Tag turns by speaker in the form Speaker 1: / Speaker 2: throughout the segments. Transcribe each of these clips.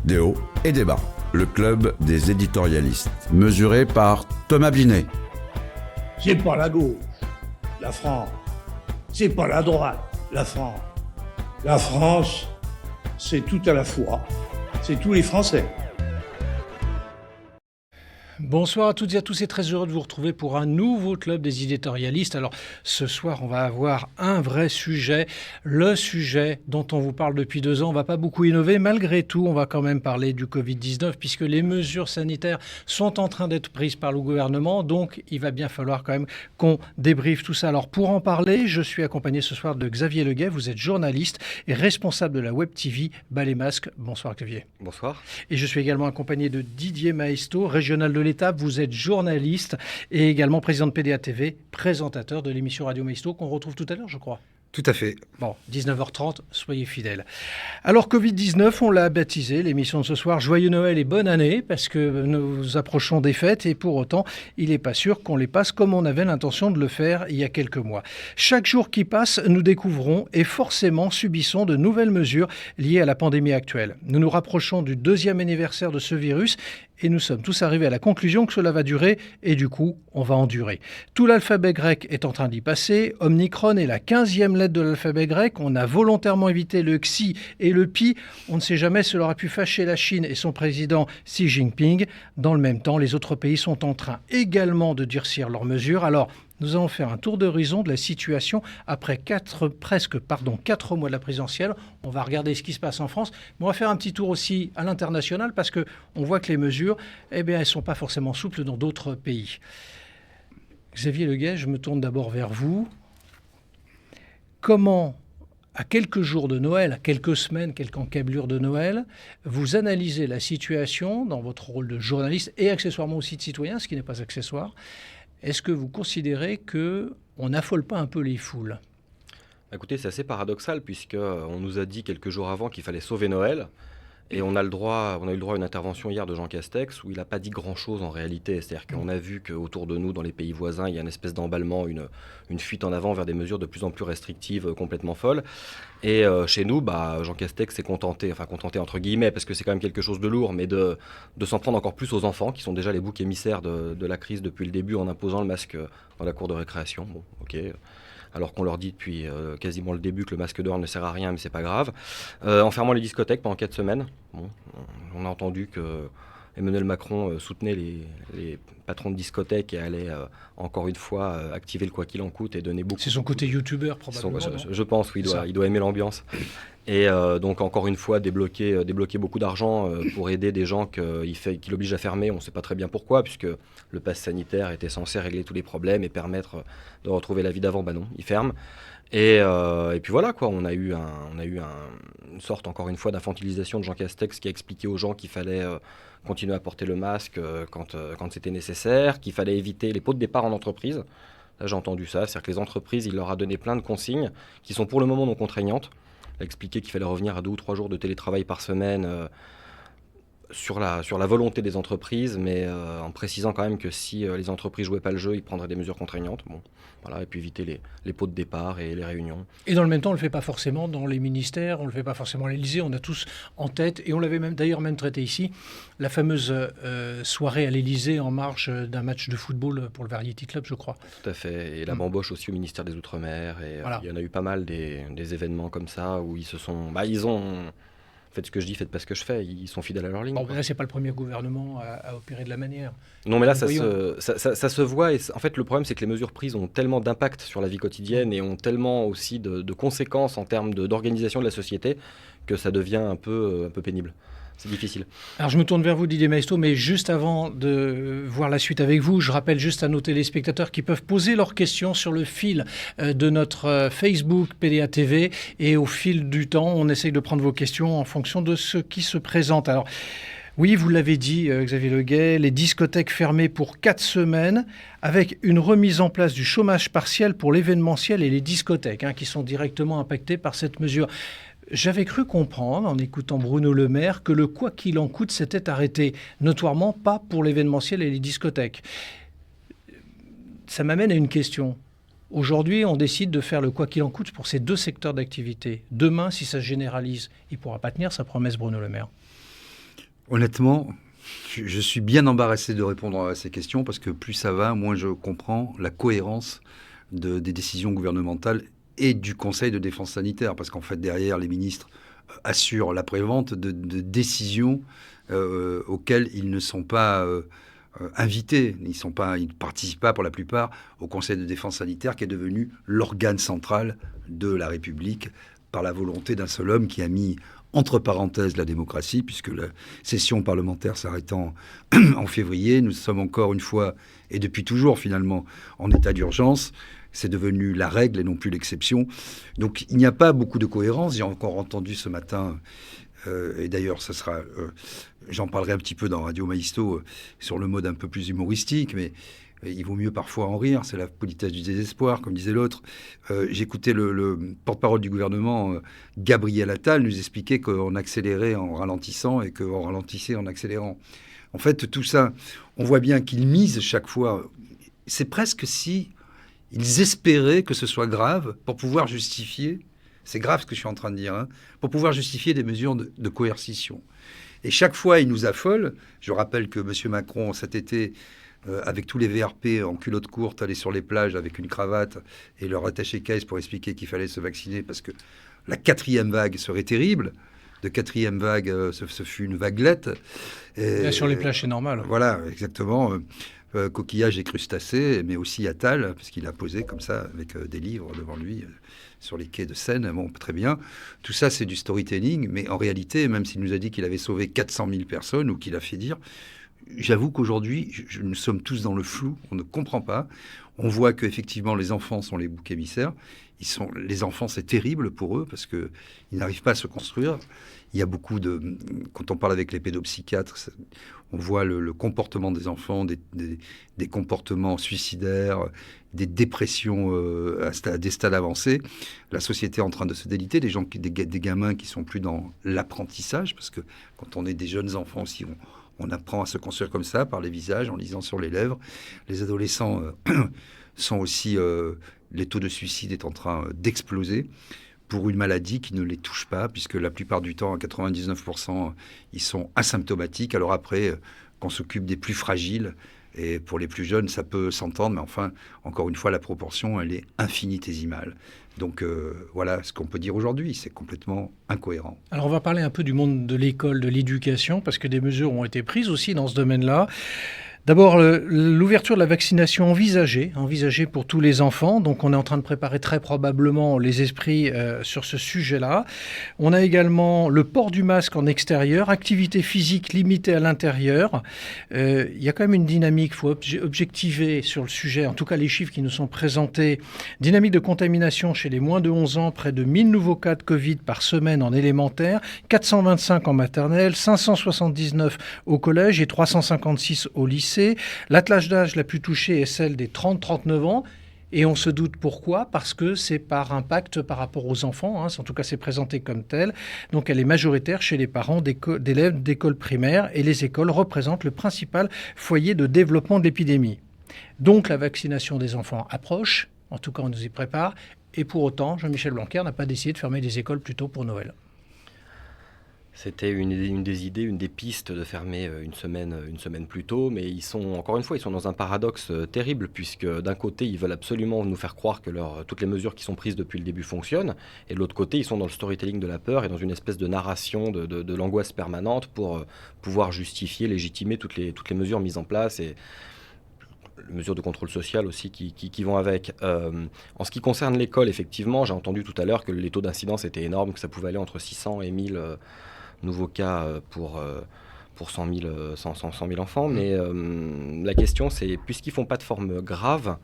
Speaker 1: des hauts et des bas. Le club des éditorialistes, mesuré par Thomas Binet.
Speaker 2: C'est pas la gauche, la France. C'est pas la droite, la France. La France, c'est tout à la fois. C'est tous les Français.
Speaker 3: Bonsoir à toutes et à tous et très heureux de vous retrouver pour un nouveau club des éditorialistes. Alors ce soir on va avoir un vrai sujet, le sujet dont on vous parle depuis 2 ans. On ne va pas beaucoup innover, malgré tout on va quand même parler du Covid-19 puisque les mesures sanitaires sont en train d'être prises par le gouvernement. Donc il va bien falloir quand même qu'on débriefe tout ça. Alors pour en parler, je suis accompagné ce soir de Xavier Leguet. Vous êtes journaliste et responsable de la web TV Bas les Masques. Bonsoir Xavier.
Speaker 4: Bonsoir.
Speaker 3: Et je suis également accompagné de Didier Maesto, régional de l'État. Vous êtes journaliste et également président de PDA TV, présentateur de l'émission Radio Maesto qu'on retrouve tout à l'heure, je crois.
Speaker 4: Tout à fait.
Speaker 3: Bon, 19h30, soyez fidèles. Alors, Covid-19, on l'a baptisé, l'émission de ce soir, Joyeux Noël et bonne année, parce que nous approchons des fêtes et pour autant, il n'est pas sûr qu'on les passe comme on avait l'intention de le faire il y a quelques mois. Chaque jour qui passe, nous découvrons et forcément subissons de nouvelles mesures liées à la pandémie actuelle. Nous nous rapprochons du 2e anniversaire de ce virus et nous sommes tous arrivés à la conclusion que cela va durer et du coup, on va endurer. Tout l'alphabet grec est en train d'y passer. Omicron est la 15e lettre de l'alphabet grec. On a volontairement évité le xi et le pi. On ne sait jamais si cela aurait pu fâcher la Chine et son président Xi Jinping. Dans le même temps, les autres pays sont en train également de durcir leurs mesures. Alors, nous allons faire un tour d'horizon de la situation après 4 mois de la présidentielle. On va regarder ce qui se passe en France, mais on va faire un petit tour aussi à l'international parce qu'on voit que les mesures, elles ne sont pas forcément souples dans d'autres pays. Xavier Leguet, je me tourne d'abord vers vous. Comment, à quelques jours de Noël, à quelques semaines, quelques encablures de Noël, vous analysez la situation dans votre rôle de journaliste et accessoirement aussi de citoyen, ce qui n'est pas accessoire? Est-ce que vous considérez qu'on n'affole pas un peu les foules ?
Speaker 4: Écoutez, c'est assez paradoxal puisqu'on nous a dit quelques jours avant qu'il fallait sauver Noël. Et on a eu le droit à une intervention hier de Jean Castex où il n'a pas dit grand-chose en réalité. C'est-à-dire qu'on a vu qu'autour de nous, dans les pays voisins, il y a une espèce d'emballement, une fuite en avant vers des mesures de plus en plus restrictives, complètement folles. Et chez nous, Jean Castex s'est contenté entre guillemets, parce que c'est quand même quelque chose de lourd, mais de s'en prendre encore plus aux enfants, qui sont déjà les boucs émissaires de la crise depuis le début, en imposant le masque dans la cour de récréation. Bon, ok. Alors qu'on leur dit depuis quasiment le début que le masque dehors ne sert à rien, mais c'est pas grave. En fermant les discothèques pendant 4 semaines. Bon, on a entendu que Emmanuel Macron soutenait les patrons de discothèques et allait encore une fois activer le quoi qu'il en coûte et donner beaucoup.
Speaker 3: C'est son côté youtubeur probablement.
Speaker 4: Je pense, oui, il doit aimer l'ambiance. Et donc encore une fois débloquer beaucoup d'argent pour aider des gens qu'il oblige à fermer. On ne sait pas très bien pourquoi, puisque le pass sanitaire était censé régler tous les problèmes et permettre de retrouver la vie d'avant. Non, il ferme. Et puis voilà quoi, on a eu une sorte encore une fois d'infantilisation de Jean Castex qui a expliqué aux gens qu'il fallait continuer à porter le masque quand c'était nécessaire, qu'il fallait éviter les pots de départ en entreprise. Là j'ai entendu ça, c'est-à-dire que les entreprises, il leur a donné plein de consignes qui sont pour le moment non contraignantes. Il a expliqué qu'il fallait revenir à 2 ou 3 jours de télétravail par semaine sur la volonté des entreprises, mais en précisant quand même que si les entreprises jouaient pas le jeu, ils prendraient des mesures contraignantes. Bon, voilà, et puis éviter les pots de départ et les réunions.
Speaker 3: Et dans le même temps, on ne le fait pas forcément dans les ministères, on ne le fait pas forcément à l'Élysée. On a tous en tête, et on l'avait d'ailleurs traité ici, la fameuse soirée à l'Élysée en marge d'un match de football pour le Variety Club, je crois.
Speaker 4: Tout à fait, et la bamboche aussi au ministère des Outre-mer. Et voilà. Il y en a eu pas mal des événements comme ça où ils ont... Faites ce que je dis, faites pas ce que je fais. Ils sont fidèles à leur ligne.
Speaker 3: Bon, là, c'est pas le premier gouvernement à opérer de la manière.
Speaker 4: Non, mais là, ça se voit. Et en fait, le problème, c'est que les mesures prises ont tellement d'impact sur la vie quotidienne et ont tellement aussi de conséquences en termes d'organisation de la société que ça devient un peu pénible. C'est difficile.
Speaker 3: Alors, je me tourne vers vous, Didier Maesto, mais juste avant de voir la suite avec vous, je rappelle juste à nos téléspectateurs qui peuvent poser leurs questions sur le fil de notre Facebook PDA TV. Et au fil du temps, on essaye de prendre vos questions en fonction de ce qui se présente. Alors, oui, vous l'avez dit, Xavier Leguet, les discothèques fermées pour 4 semaines, avec une remise en place du chômage partiel pour l'événementiel et les discothèques, qui sont directement impactées par cette mesure. J'avais cru comprendre, en écoutant Bruno Le Maire, que le quoi qu'il en coûte s'était arrêté, notoirement pas pour l'événementiel et les discothèques. Ça m'amène à une question. Aujourd'hui, on décide de faire le quoi qu'il en coûte pour ces 2 secteurs d'activité. Demain, si ça se généralise, il ne pourra pas tenir sa promesse, Bruno Le Maire.
Speaker 5: Honnêtement, je suis bien embarrassé de répondre à ces questions parce que plus ça va, moins je comprends la cohérence des décisions gouvernementales et du Conseil de défense sanitaire. Parce qu'en fait, derrière, les ministres assurent l'après-vente de décisions auxquelles ils ne sont pas invités. Ils ne participent pas pour la plupart au Conseil de défense sanitaire qui est devenu l'organe central de la République par la volonté d'un seul homme qui a mis entre parenthèses la démocratie, puisque la session parlementaire s'arrêtant en février, nous sommes encore une fois, et depuis toujours finalement, en état d'urgence. C'est devenu la règle et non plus l'exception. Donc il n'y a pas beaucoup de cohérence. J'ai encore entendu ce matin, et d'ailleurs j'en parlerai un petit peu dans Radio Maisto sur le mode un peu plus humoristique, mais il vaut mieux parfois en rire, c'est la politesse du désespoir, comme disait l'autre. J'écoutais le porte-parole du gouvernement, Gabriel Attal, nous expliquer qu'on accélérait en ralentissant et qu'on ralentissait en accélérant. En fait, tout ça, on voit bien qu'ils misent chaque fois. C'est presque si ils espéraient que ce soit grave pour pouvoir justifier, c'est grave ce que je suis en train de dire, pour pouvoir justifier des mesures de coercition. Et chaque fois, ils nous affolent. Je rappelle que M. Macron, cet été, avec tous les VRP en culotte courte, aller sur les plages avec une cravate et leur attacher caisse pour expliquer qu'il fallait se vacciner parce que la 4e vague serait terrible. De 4e vague, ce fut une vaguelette.
Speaker 3: Là, sur les plages, c'est normal.
Speaker 5: Voilà, exactement. Coquillages et crustacés, mais aussi Attal, parce qu'il a posé comme ça avec des livres devant lui sur les quais de Seine. Bon, très bien. Tout ça, c'est du storytelling, mais en réalité, même s'il nous a dit qu'il avait sauvé 400 000 personnes, ou qu'il a fait dire, j'avoue qu'aujourd'hui, nous sommes tous dans le flou, on ne comprend pas. On voit qu'effectivement, les enfants sont les boucs émissaires. Les enfants, c'est terrible pour eux, parce qu'ils n'arrivent pas à se construire. Il y a beaucoup de... Quand on parle avec les pédopsychiatres, on voit le comportement des enfants, des comportements suicidaires, des dépressions à des stades avancés. La société est en train de se déliter, des gamins qui sont plus dans l'apprentissage, parce que quand on est des jeunes enfants aussi, on apprend à se construire comme ça, par les visages, en lisant sur les lèvres. Les adolescents sont aussi... les taux de suicide est en train d'exploser pour une maladie qui ne les touche pas, puisque la plupart du temps, à 99%, ils sont asymptomatiques. Alors après, qu'on s'occupe des plus fragiles, et pour les plus jeunes, ça peut s'entendre, mais enfin, encore une fois, la proportion, elle est infinitésimale. Donc voilà ce qu'on peut dire aujourd'hui, c'est complètement incohérent.
Speaker 3: Alors on va parler un peu du monde de l'école, de l'éducation, parce que des mesures ont été prises aussi dans ce domaine-là. D'abord, l'ouverture de la vaccination envisagée pour tous les enfants. Donc, on est en train de préparer très probablement les esprits sur ce sujet-là. On a également le port du masque en extérieur, activité physique limitée à l'intérieur. Il y a quand même une dynamique, il faut objectiver sur le sujet, en tout cas les chiffres qui nous sont présentés. Dynamique de contamination chez les moins de 11 ans, près de 1000 nouveaux cas de Covid par semaine en élémentaire, 425 en maternelle, 579 au collège et 356 au lycée. L'attelage d'âge la plus touchée est celle des 30-39 ans. Et on se doute pourquoi, parce que c'est par impact par rapport aux enfants, en tout cas c'est présenté comme tel. Donc elle est majoritaire chez les parents d'élèves d'écoles primaires et les écoles représentent le principal foyer de développement de l'épidémie. Donc la vaccination des enfants approche, en tout cas on nous y prépare, et pour autant Jean-Michel Blanquer n'a pas décidé de fermer les écoles plus tôt pour Noël.
Speaker 4: C'était une des idées, une des pistes de fermer une semaine plus tôt, mais ils sont dans un paradoxe terrible, puisque d'un côté, ils veulent absolument nous faire croire que toutes les mesures qui sont prises depuis le début fonctionnent, et de l'autre côté, ils sont dans le storytelling de la peur et dans une espèce de narration de l'angoisse permanente pour pouvoir justifier, légitimer toutes les mesures mises en place, et les mesures de contrôle social aussi qui vont avec. En ce qui concerne l'école, effectivement, j'ai entendu tout à l'heure que les taux d'incidence étaient énormes, que ça pouvait aller entre 600 et 1000 nouveaux cas pour 100 000 enfants. Mais la question, c'est, puisqu'ils ne font pas de forme grave,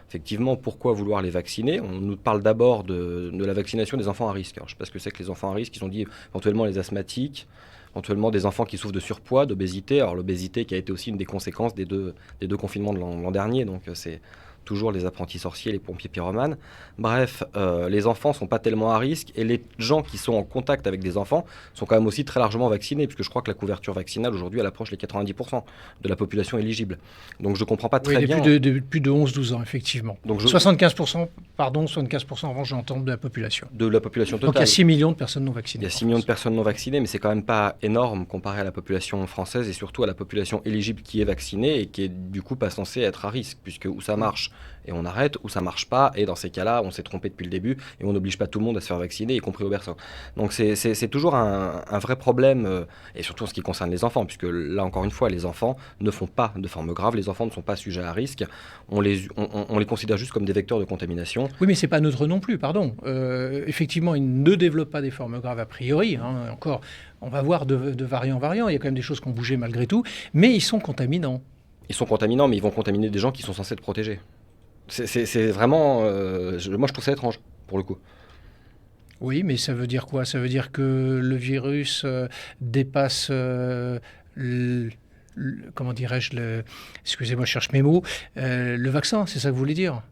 Speaker 4: effectivement, pourquoi vouloir les vacciner ? On nous parle d'abord de la vaccination des enfants à risque. Alors, je ne sais pas ce que c'est que les enfants à risque. Ils ont dit éventuellement les asthmatiques, éventuellement des enfants qui souffrent de surpoids, d'obésité. Alors l'obésité qui a été aussi une des conséquences des deux confinements de l'an dernier. Donc c'est toujours les apprentis sorciers, les pompiers pyromanes. Bref, les enfants ne sont pas tellement à risque et les gens qui sont en contact avec des enfants sont quand même aussi très largement vaccinés, puisque je crois que la couverture vaccinale aujourd'hui, elle approche les 90% de la population éligible. Donc je ne comprends pas très bien.
Speaker 3: Plus de 11-12 ans, effectivement.
Speaker 4: Donc
Speaker 3: 75%, en revanche, j'entends de la population.
Speaker 4: De la population totale.
Speaker 3: Donc il y a 6 millions de personnes non vaccinées.
Speaker 4: Il y a 6 millions de personnes non vaccinées, mais c'est quand même pas énorme comparé à la population française et surtout à la population éligible qui est vaccinée et qui est du coup pas censée être à risque, puisque où ça marche et on arrête, où ça marche pas, et dans ces cas-là, on s'est trompé depuis le début et on n'oblige pas tout le monde à se faire vacciner, y compris aux berceaux. Donc c'est toujours un vrai problème, et surtout en ce qui concerne les enfants, puisque là encore une fois, les enfants ne font pas de forme grave, les enfants ne sont pas sujets à risque, on les considère juste comme des vecteurs de contamination.
Speaker 3: Oui, mais c'est pas neutre non plus, pardon. Effectivement, ils ne développent pas des formes graves a priori, hein, encore, on va voir de variant en variant, il y a quand même des choses qui ont bougé malgré tout, mais ils sont contaminants.
Speaker 4: Ils sont contaminants, mais ils vont contaminer des gens qui sont censés être protégés. C'est vraiment... moi, je trouve ça étrange, pour le coup.
Speaker 3: Oui, mais ça veut dire quoi? Ça veut dire que le virus dépasse... comment dirais-je excusez-moi, je cherche mes mots. Le vaccin, c'est ça que vous voulez dire?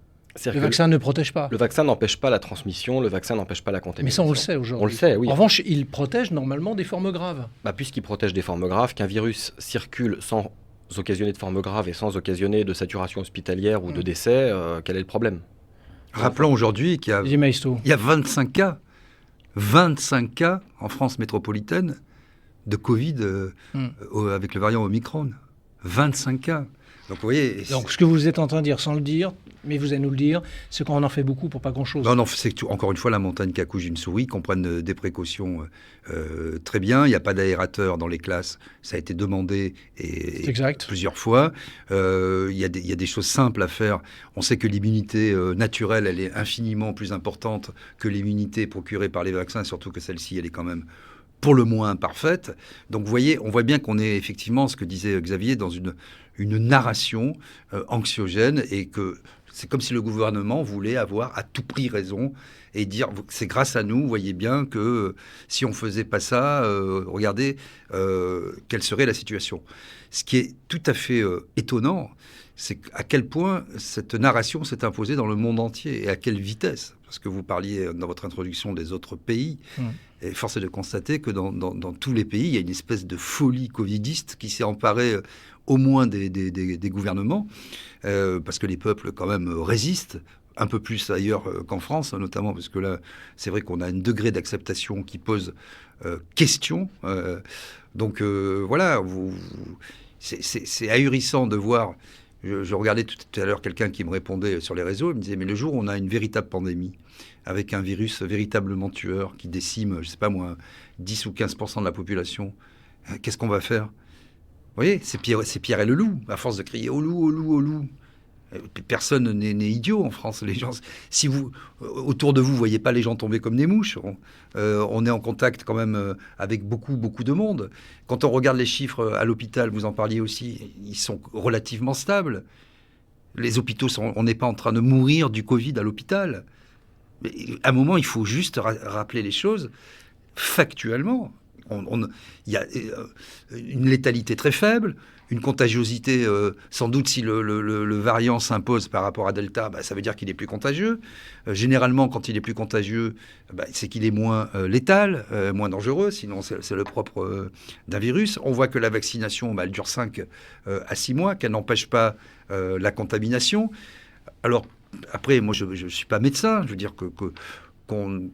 Speaker 3: Le vaccin ne protège pas.
Speaker 4: Le vaccin n'empêche pas la transmission, le vaccin n'empêche pas la contamination.
Speaker 3: Mais ça, on le sait aujourd'hui.
Speaker 4: On le sait, oui.
Speaker 3: En revanche, il protège normalement des formes graves.
Speaker 4: Puisqu'il protège des formes graves, qu'un virus circule sans occasionner de formes graves et sans occasionner de saturation hospitalière ou de décès, quel est le problème?
Speaker 5: Rappelons aujourd'hui qu'il y a 25 cas. 25 cas en France métropolitaine de Covid avec le variant Omicron. 25 cas. Donc, vous voyez,
Speaker 3: donc ce que vous êtes en train de dire sans le dire, mais vous allez nous le dire, c'est qu'on en fait beaucoup pour pas grand-chose.
Speaker 5: Non, c'est que, encore une fois, la montagne qui accouche d'une souris, qu'on prenne des précautions très bien. Il n'y a pas d'aérateur dans les classes. Ça a été demandé plusieurs fois. Il y a des choses simples à faire. On sait que l'immunité naturelle, elle est infiniment plus importante que l'immunité procurée par les vaccins, surtout que celle-ci, elle est quand même pour le moins parfaite. Donc, vous voyez, on voit bien qu'on est effectivement, ce que disait Xavier, dans une narration anxiogène et que c'est comme si le gouvernement voulait avoir à tout prix raison et dire c'est grâce à nous, vous voyez bien que si on faisait pas ça, regardez quelle serait la situation. Ce qui est tout à fait étonnant, c'est à quel point cette narration s'est imposée dans le monde entier et à quelle vitesse. Parce que vous parliez dans votre introduction des autres pays. Et force est de constater que dans tous les pays, il y a une espèce de folie covidiste qui s'est emparée au moins des gouvernements, parce que les peuples quand même résistent, un peu plus ailleurs qu'en France, notamment parce que là, c'est vrai qu'on a un degré d'acceptation qui pose question. Donc voilà, c'est ahurissant de voir. Je regardais tout à l'heure quelqu'un qui me répondait sur les réseaux, il me disait, mais le jour où on a une véritable pandémie, avec un virus véritablement tueur qui décime, je ne sais pas moi, 10 ou 15% de la population, qu'est-ce qu'on va faire? Vous voyez, c'est Pierre et le loup, à force de crier « au loup, au loup, au loup ». Personne n'est idiot en France. Les gens, si vous, autour de vous, voyez pas les gens tomber comme des mouches, on est en contact quand même avec beaucoup de monde. Quand on regarde les chiffres à l'hôpital, vous en parliez aussi, ils sont relativement stables. Les hôpitaux, on n'est pas en train de mourir du Covid à l'hôpital. Mais à un moment, il faut juste rappeler les choses factuellement. Il y a une létalité très faible, une contagiosité, sans doute si le variant s'impose par rapport à Delta, ça veut dire qu'il est plus contagieux. Généralement, quand il est plus contagieux, c'est qu'il est moins létal, moins dangereux, sinon c'est le propre d'un virus. On voit que la vaccination, elle dure 5 à 6 mois, qu'elle n'empêche pas la contamination. Alors, après, moi, je ne suis pas médecin, je veux dire qu'on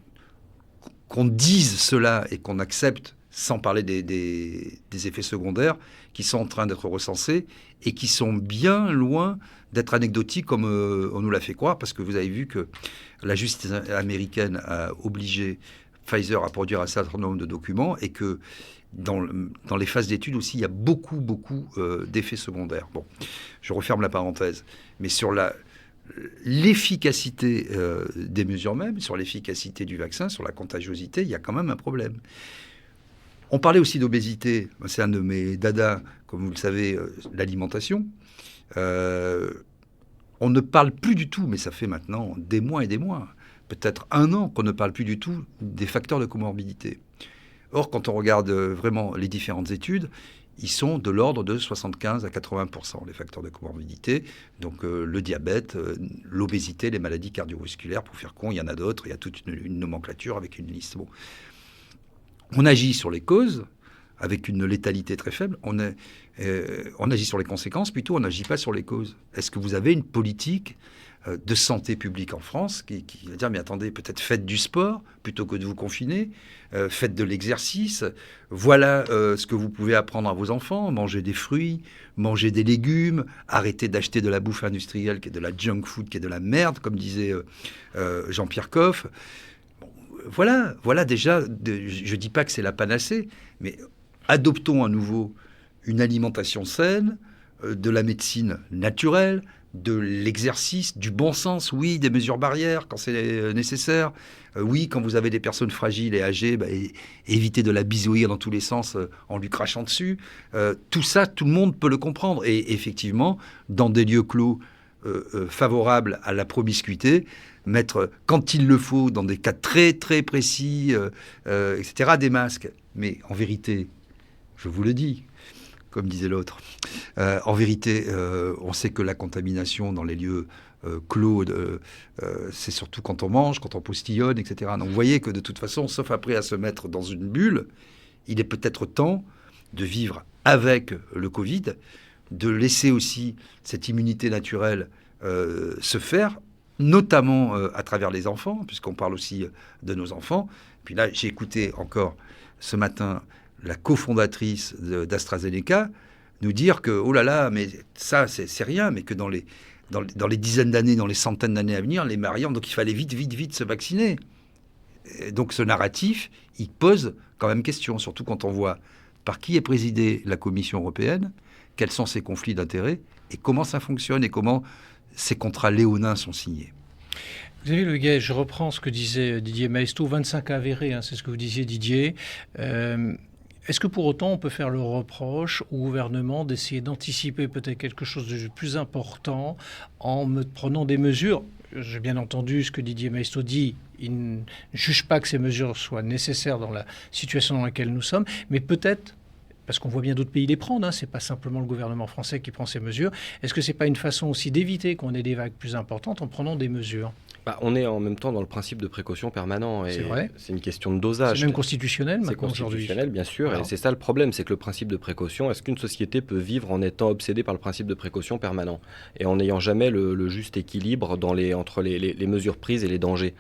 Speaker 5: dise cela et qu'on accepte, sans parler des effets secondaires qui sont en train d'être recensés et qui sont bien loin d'être anecdotiques comme on nous l'a fait croire, parce que vous avez vu que la justice américaine a obligé Pfizer à produire un certain nombre de documents et que dans les phases d'études aussi, il y a beaucoup d'effets secondaires. Bon, je referme la parenthèse. Mais sur l'efficacité des mesures même, sur l'efficacité du vaccin, sur la contagiosité, il y a quand même un problème. On parlait aussi d'obésité. C'est un de mes dadas, comme vous le savez, l'alimentation. On ne parle plus du tout, mais ça fait maintenant des mois et des mois, peut-être 1 an qu'on ne parle plus du tout des facteurs de comorbidité. Or, quand on regarde vraiment les différentes études, ils sont de l'ordre de 75 à 80%, les facteurs de comorbidité. Donc le diabète, l'obésité, les maladies cardiovasculaires, pour faire con, il y en a d'autres, il y a toute une nomenclature avec une liste. Bon. On agit sur les causes, avec une létalité très faible. On agit sur les conséquences, plutôt on n'agit pas sur les causes. Est-ce que vous avez une politique de santé publique en France qui va dire, mais attendez, peut-être faites du sport plutôt que de vous confiner, faites de l'exercice, voilà ce que vous pouvez apprendre à vos enfants, mangez des fruits, mangez des légumes, arrêtez d'acheter de la bouffe industrielle qui est de la junk food, qui est de la merde, comme disait Jean-Pierre Coff. Bon, voilà déjà, je ne dis pas que c'est la panacée, mais adoptons à nouveau une alimentation saine, de la médecine naturelle, de l'exercice, du bon sens, oui, des mesures barrières quand c'est nécessaire, oui, quand vous avez des personnes fragiles et âgées, évitez de la bisouir dans tous les sens en lui crachant dessus. Tout ça, tout le monde peut le comprendre. Et effectivement, dans des lieux clos favorables à la promiscuité, mettre, quand il le faut, dans des cas très, très précis, etc., des masques. Mais en vérité, je vous le dis, comme disait l'autre. En vérité, on sait que la contamination dans les lieux clos, c'est surtout quand on mange, quand on postillonne, etc. Donc vous voyez que de toute façon, sauf après à se mettre dans une bulle, il est peut-être temps de vivre avec le Covid, de laisser aussi cette immunité naturelle se faire, notamment à travers les enfants, puisqu'on parle aussi de nos enfants. Puis là, j'ai écouté encore ce matin la cofondatrice d'AstraZeneca nous dire que, oh là là, mais ça, c'est rien, mais que dans les dizaines d'années, dans les centaines d'années à venir, les variants, donc il fallait vite se vacciner. Et donc ce narratif, il pose quand même question, surtout quand on voit par qui est présidée la Commission européenne, quels sont ses conflits d'intérêts, et comment ça fonctionne, et comment ces contrats léonins sont signés.
Speaker 3: Xavier Leguet, je reprends ce que disait Didier Maistre, 25 cas avérés, c'est ce que vous disiez Didier. Est-ce que pour autant on peut faire le reproche au gouvernement d'essayer d'anticiper peut-être quelque chose de plus important en prenant des mesures? J'ai bien entendu ce que Didier Maistre dit, il ne juge pas que ces mesures soient nécessaires dans la situation dans laquelle nous sommes, mais peut-être, parce qu'on voit bien d'autres pays les prendre, c'est pas simplement le gouvernement français qui prend ces mesures, est-ce que c'est pas une façon aussi d'éviter qu'on ait des vagues plus importantes en prenant des mesures?
Speaker 4: On est en même temps dans le principe de précaution permanent. Et
Speaker 3: c'est vrai.
Speaker 4: C'est une question de dosage.
Speaker 3: C'est même constitutionnel maintenant aujourd'hui.
Speaker 4: C'est constitutionnel, bien sûr.
Speaker 3: Alors.
Speaker 4: Et c'est ça le problème, c'est que le principe de précaution, est-ce qu'une société peut vivre en étant obsédée par le principe de précaution permanent et en n'ayant jamais le juste équilibre entre les mesures prises et les dangers?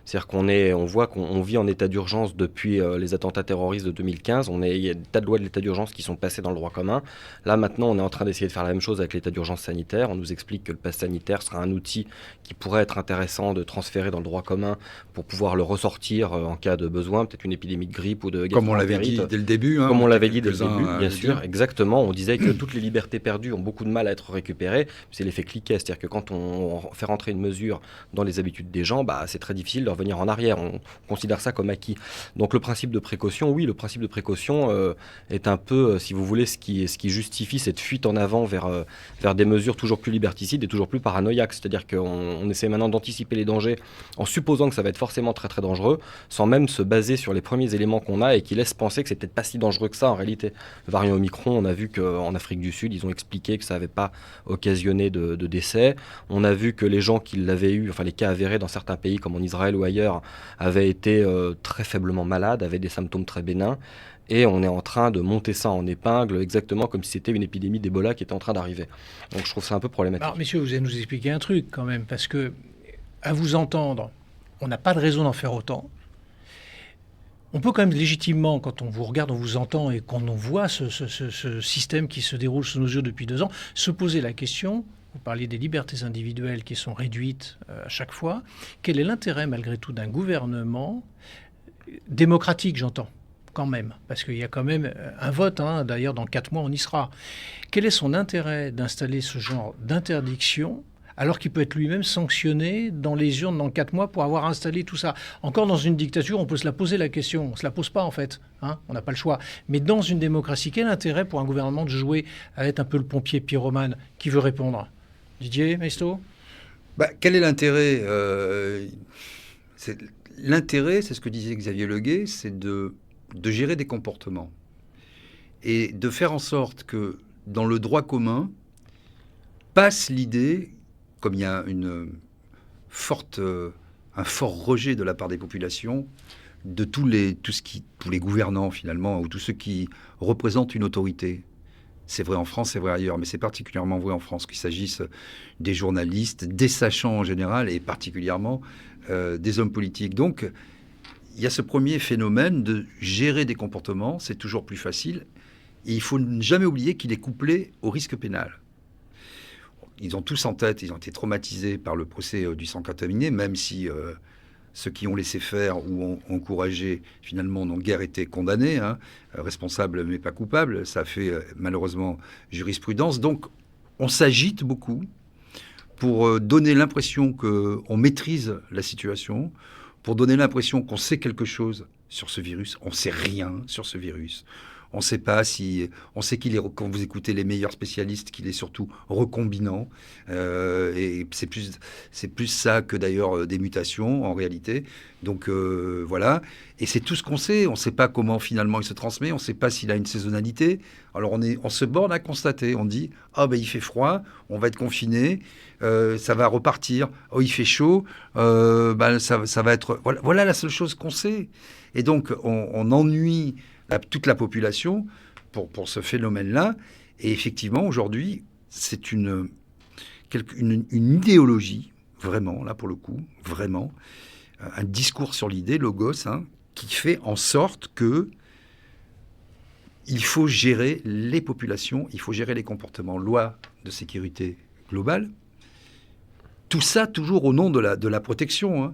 Speaker 4: C'est-à-dire on voit qu'on vit en état d'urgence depuis les attentats terroristes de 2015. Il y a des tas de lois de l'état d'urgence qui sont passées dans le droit commun. Là, maintenant, on est en train d'essayer de faire la même chose avec l'état d'urgence sanitaire. On nous explique que le pass sanitaire sera un outil qui pourrait être intéressant de transférer dans le droit commun pour pouvoir le ressortir en cas de besoin, peut-être une épidémie de grippe ou de gastroentérite.
Speaker 5: Comme on l'avait dit dès le début.
Speaker 4: Comme on l'avait dit dès le début, bien sûr, exactement. On disait que toutes les libertés perdues ont beaucoup de mal à être récupérées. C'est l'effet cliquet, c'est-à-dire que quand on fait rentrer une mesure dans les habitudes des gens, c'est très difficile de revenir en arrière. On considère ça comme acquis. Donc le principe de précaution, oui, le principe de précaution est un peu, si vous voulez, ce qui justifie cette fuite en avant vers des mesures toujours plus liberticides et toujours plus paranoïaques. C'est-à-dire qu'on essaie maintenant d'anticiper les dangers en supposant que ça va être forcément très très dangereux, sans même se baser sur les premiers éléments qu'on a et qui laissent penser que c'est peut-être pas si dangereux que ça en réalité. Le variant Omicron, on a vu qu'en Afrique du Sud, ils ont expliqué que ça n'avait pas occasionné de décès. On a vu que les gens qui l'avaient eu, enfin les cas avérés dans certains pays comme en Israël ou ailleurs, avaient été très faiblement malades, avaient des symptômes très bénins. Et on est en train de monter ça en épingle, exactement comme si c'était une épidémie d'Ebola qui était en train d'arriver. Donc je trouve ça un peu problématique.
Speaker 3: Alors, messieurs, vous allez nous expliquer un truc quand même, parce que, à vous entendre, on n'a pas de raison d'en faire autant. On peut quand même légitimement, quand on vous regarde, on vous entend et qu'on voit ce système qui se déroule sous nos yeux depuis 2 ans, se poser la question, vous parliez des libertés individuelles qui sont réduites à chaque fois, quel est l'intérêt malgré tout d'un gouvernement démocratique, j'entends, quand même, parce qu'il y a quand même un vote, d'ailleurs dans 4 mois on y sera. Quel est son intérêt d'installer ce genre d'interdiction alors qu'il peut être lui-même sanctionné dans les urnes dans 4 mois pour avoir installé tout ça? Encore dans une dictature, on peut se la poser la question. On ne se la pose pas en fait, on n'a pas le choix. Mais dans une démocratie, quel intérêt pour un gouvernement de jouer à être un peu le pompier pyromane? Qui veut répondre? Didier Maistre?
Speaker 5: Quel est l'intérêt L'intérêt, c'est ce que disait Xavier Leguet, c'est de gérer des comportements. et de faire en sorte que dans le droit commun passe l'idée, comme il y a un fort rejet de la part des populations, de tous les gouvernants finalement, ou tous ceux qui représentent une autorité. C'est vrai en France, c'est vrai ailleurs, mais c'est particulièrement vrai en France, qu'il s'agisse des journalistes, des sachants en général, et particulièrement des hommes politiques. Donc, il y a ce premier phénomène de gérer des comportements, c'est toujours plus facile, et il faut ne jamais oublier qu'il est couplé au risque pénal. Ils ont tous en tête, ils ont été traumatisés par le procès du sang contaminé, même si ceux qui ont laissé faire ou ont encouragé, finalement, n'ont guère été condamnés, responsables mais pas coupables. Ça fait malheureusement jurisprudence. Donc, on s'agite beaucoup pour donner l'impression qu'on maîtrise la situation, pour donner l'impression qu'on sait quelque chose sur ce virus. On ne sait rien sur ce virus. On ne sait pas si... On sait qu'il est, quand vous écoutez les meilleurs spécialistes, qu'il est surtout recombinant. Et c'est plus ça que d'ailleurs des mutations, en réalité. Donc voilà. Et c'est tout ce qu'on sait. On ne sait pas comment finalement il se transmet. On ne sait pas s'il a une saisonnalité. Alors on se borne à constater. On dit, il fait froid, on va être confiné, ça va repartir. Oh, il fait chaud, ça va être... Voilà la seule chose qu'on sait. Et donc on ennuie toute la population pour ce phénomène-là. Et effectivement, aujourd'hui, c'est une idéologie, vraiment, là pour le coup, vraiment, un discours sur l'idée, logos, qui fait en sorte que il faut gérer les populations, il faut gérer les comportements, loi de sécurité globale. Tout ça toujours au nom de la protection,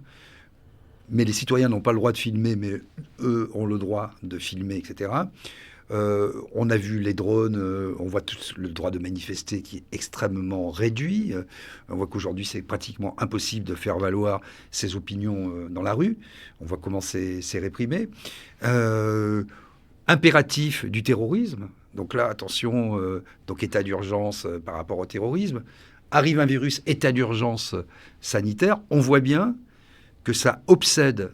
Speaker 5: Mais les citoyens n'ont pas le droit de filmer, mais eux ont le droit de filmer, etc. On a vu les drones, on voit tout le droit de manifester qui est extrêmement réduit. On voit qu'aujourd'hui, c'est pratiquement impossible de faire valoir ses opinions dans la rue. On voit comment c'est réprimé. Impératif du terrorisme. Donc là, attention, donc état d'urgence par rapport au terrorisme. Arrive un virus, état d'urgence sanitaire. On voit bien que ça obsède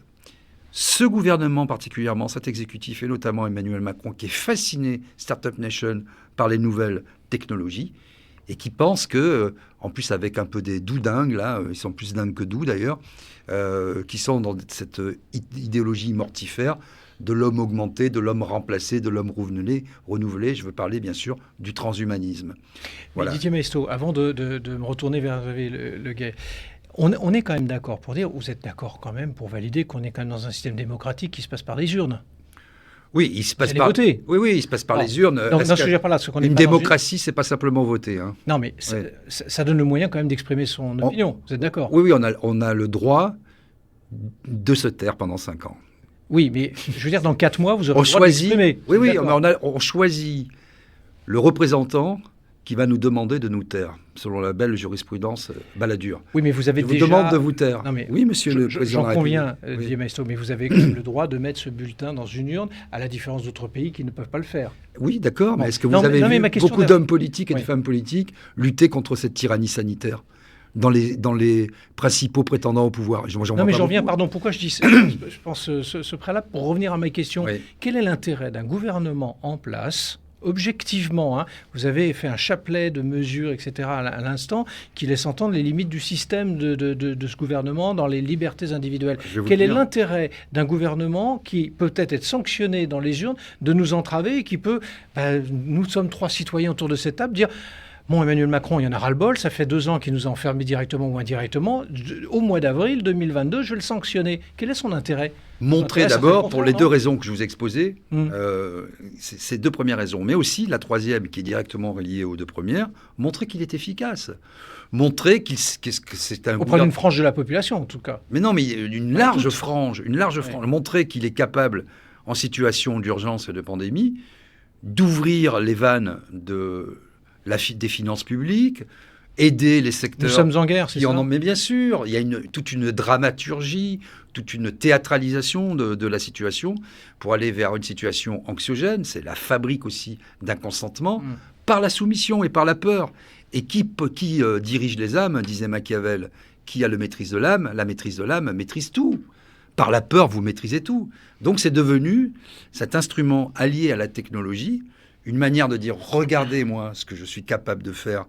Speaker 5: ce gouvernement particulièrement, cet exécutif, et notamment Emmanuel Macron, qui est fasciné, Startup Nation, par les nouvelles technologies, et qui pense que, en plus avec un peu des doudingues, là, ils sont plus dingues que doux d'ailleurs, qui sont dans cette idéologie mortifère de l'homme augmenté, de l'homme remplacé, de l'homme renouvelé. Je veux parler bien sûr du transhumanisme. Voilà.
Speaker 3: Didier Maistre, avant de me retourner vers Le Gay, on est quand même d'accord pour dire, vous êtes d'accord quand même pour valider qu'on est quand même dans un système démocratique qui se passe par les urnes.
Speaker 5: Oui, il se passe par.
Speaker 3: Voter.
Speaker 5: Oui, il se passe par les urnes.
Speaker 3: Donc, non, je veux dire par là, qu'on est
Speaker 5: une démocratie, c'est pas simplement voter.
Speaker 3: Non, mais ça donne le moyen quand même d'exprimer son opinion. Vous êtes d'accord?
Speaker 5: Oui, on a le droit de se taire pendant 5 ans.
Speaker 3: Oui, mais je veux dire, dans 4 mois, vous aurez le droit d'exprimer.
Speaker 5: Oui, on choisit le représentant qui va nous demander de nous taire, selon la belle jurisprudence Balladur.
Speaker 3: Oui, mais vous avez
Speaker 5: déjà... vous demande de vous taire.
Speaker 3: Non, mais
Speaker 5: oui, monsieur le président.
Speaker 3: J'en conviens, Didier Maistre, mais vous avez quand même le droit de mettre ce bulletin dans une urne, à la différence d'autres pays qui ne peuvent pas le faire.
Speaker 5: Oui, d'accord, mais est-ce que vous avez vu beaucoup d'hommes politiques et de femmes politiques lutter contre cette tyrannie sanitaire dans les principaux prétendants au pouvoir?
Speaker 3: Non, mais j'en reviens, pardon, pourquoi je dis je pense ce préalable, pour revenir à ma question. Oui. Quel est l'intérêt d'un gouvernement en place, objectivement, vous avez fait un chapelet de mesures, etc., à l'instant, qui laisse entendre les limites du système de ce gouvernement dans les libertés individuelles. Quel est l'intérêt d'un gouvernement qui peut être sanctionné dans les urnes, de nous entraver et qui peut, nous sommes 3 citoyens autour de cette table, dire... Bon, Emmanuel Macron, il y en a ras-le-bol, ça fait 2 ans qu'il nous a enfermés directement ou indirectement. Au mois d'avril 2022, je vais le sanctionner. Quel est son intérêt?
Speaker 5: Montrer d'abord, pour les 2 raisons que je vous ai exposées, ces 2 premières raisons, mais aussi la 3e qui est directement reliée aux 2 premières, montrer qu'il est efficace. Montrer que c'est un...
Speaker 3: Auprès d'une frange de la population, en tout cas.
Speaker 5: Mais non, mais une large frange. Montrer qu'il est capable, en situation d'urgence et de pandémie, d'ouvrir les vannes des finances publiques, aider les secteurs...
Speaker 3: Nous sommes en guerre, c'est ça?
Speaker 5: Mais bien sûr, il y a toute une dramaturgie, toute une théâtralisation de la situation pour aller vers une situation anxiogène. C'est la fabrique aussi d'un consentement par la soumission et par la peur. Et qui dirige les âmes, disait Machiavel, qui a la maîtrise de l'âme maîtrise tout. Par la peur, vous maîtrisez tout. Donc c'est devenu cet instrument allié à la technologie une manière de dire, regardez moi ce que je suis capable de faire.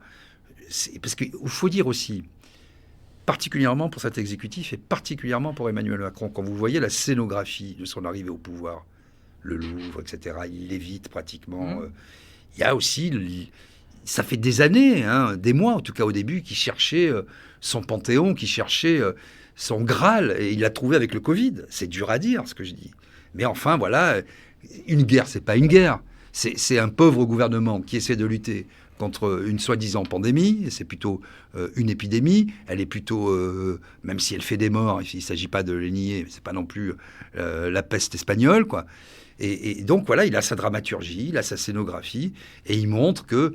Speaker 5: Parce qu'il faut dire aussi, particulièrement pour cet exécutif et particulièrement pour Emmanuel Macron, quand vous voyez la scénographie de son arrivée au pouvoir, le Louvre, etc., il l'évite pratiquement. Il y a aussi, ça fait des années, des mois en tout cas au début, qu'il cherchait son panthéon, qu'il cherchait son Graal, et il l'a trouvé avec le Covid. C'est dur à dire ce que je dis. Mais enfin, voilà, une guerre, c'est pas une guerre. C'est un pauvre gouvernement qui essaie de lutter contre une soi-disant pandémie, c'est plutôt une épidémie, elle est plutôt, même si elle fait des morts, il ne s'agit pas de les nier, c'est pas non plus la peste espagnole, quoi. Et donc voilà, il a sa dramaturgie, il a sa scénographie, et il montre que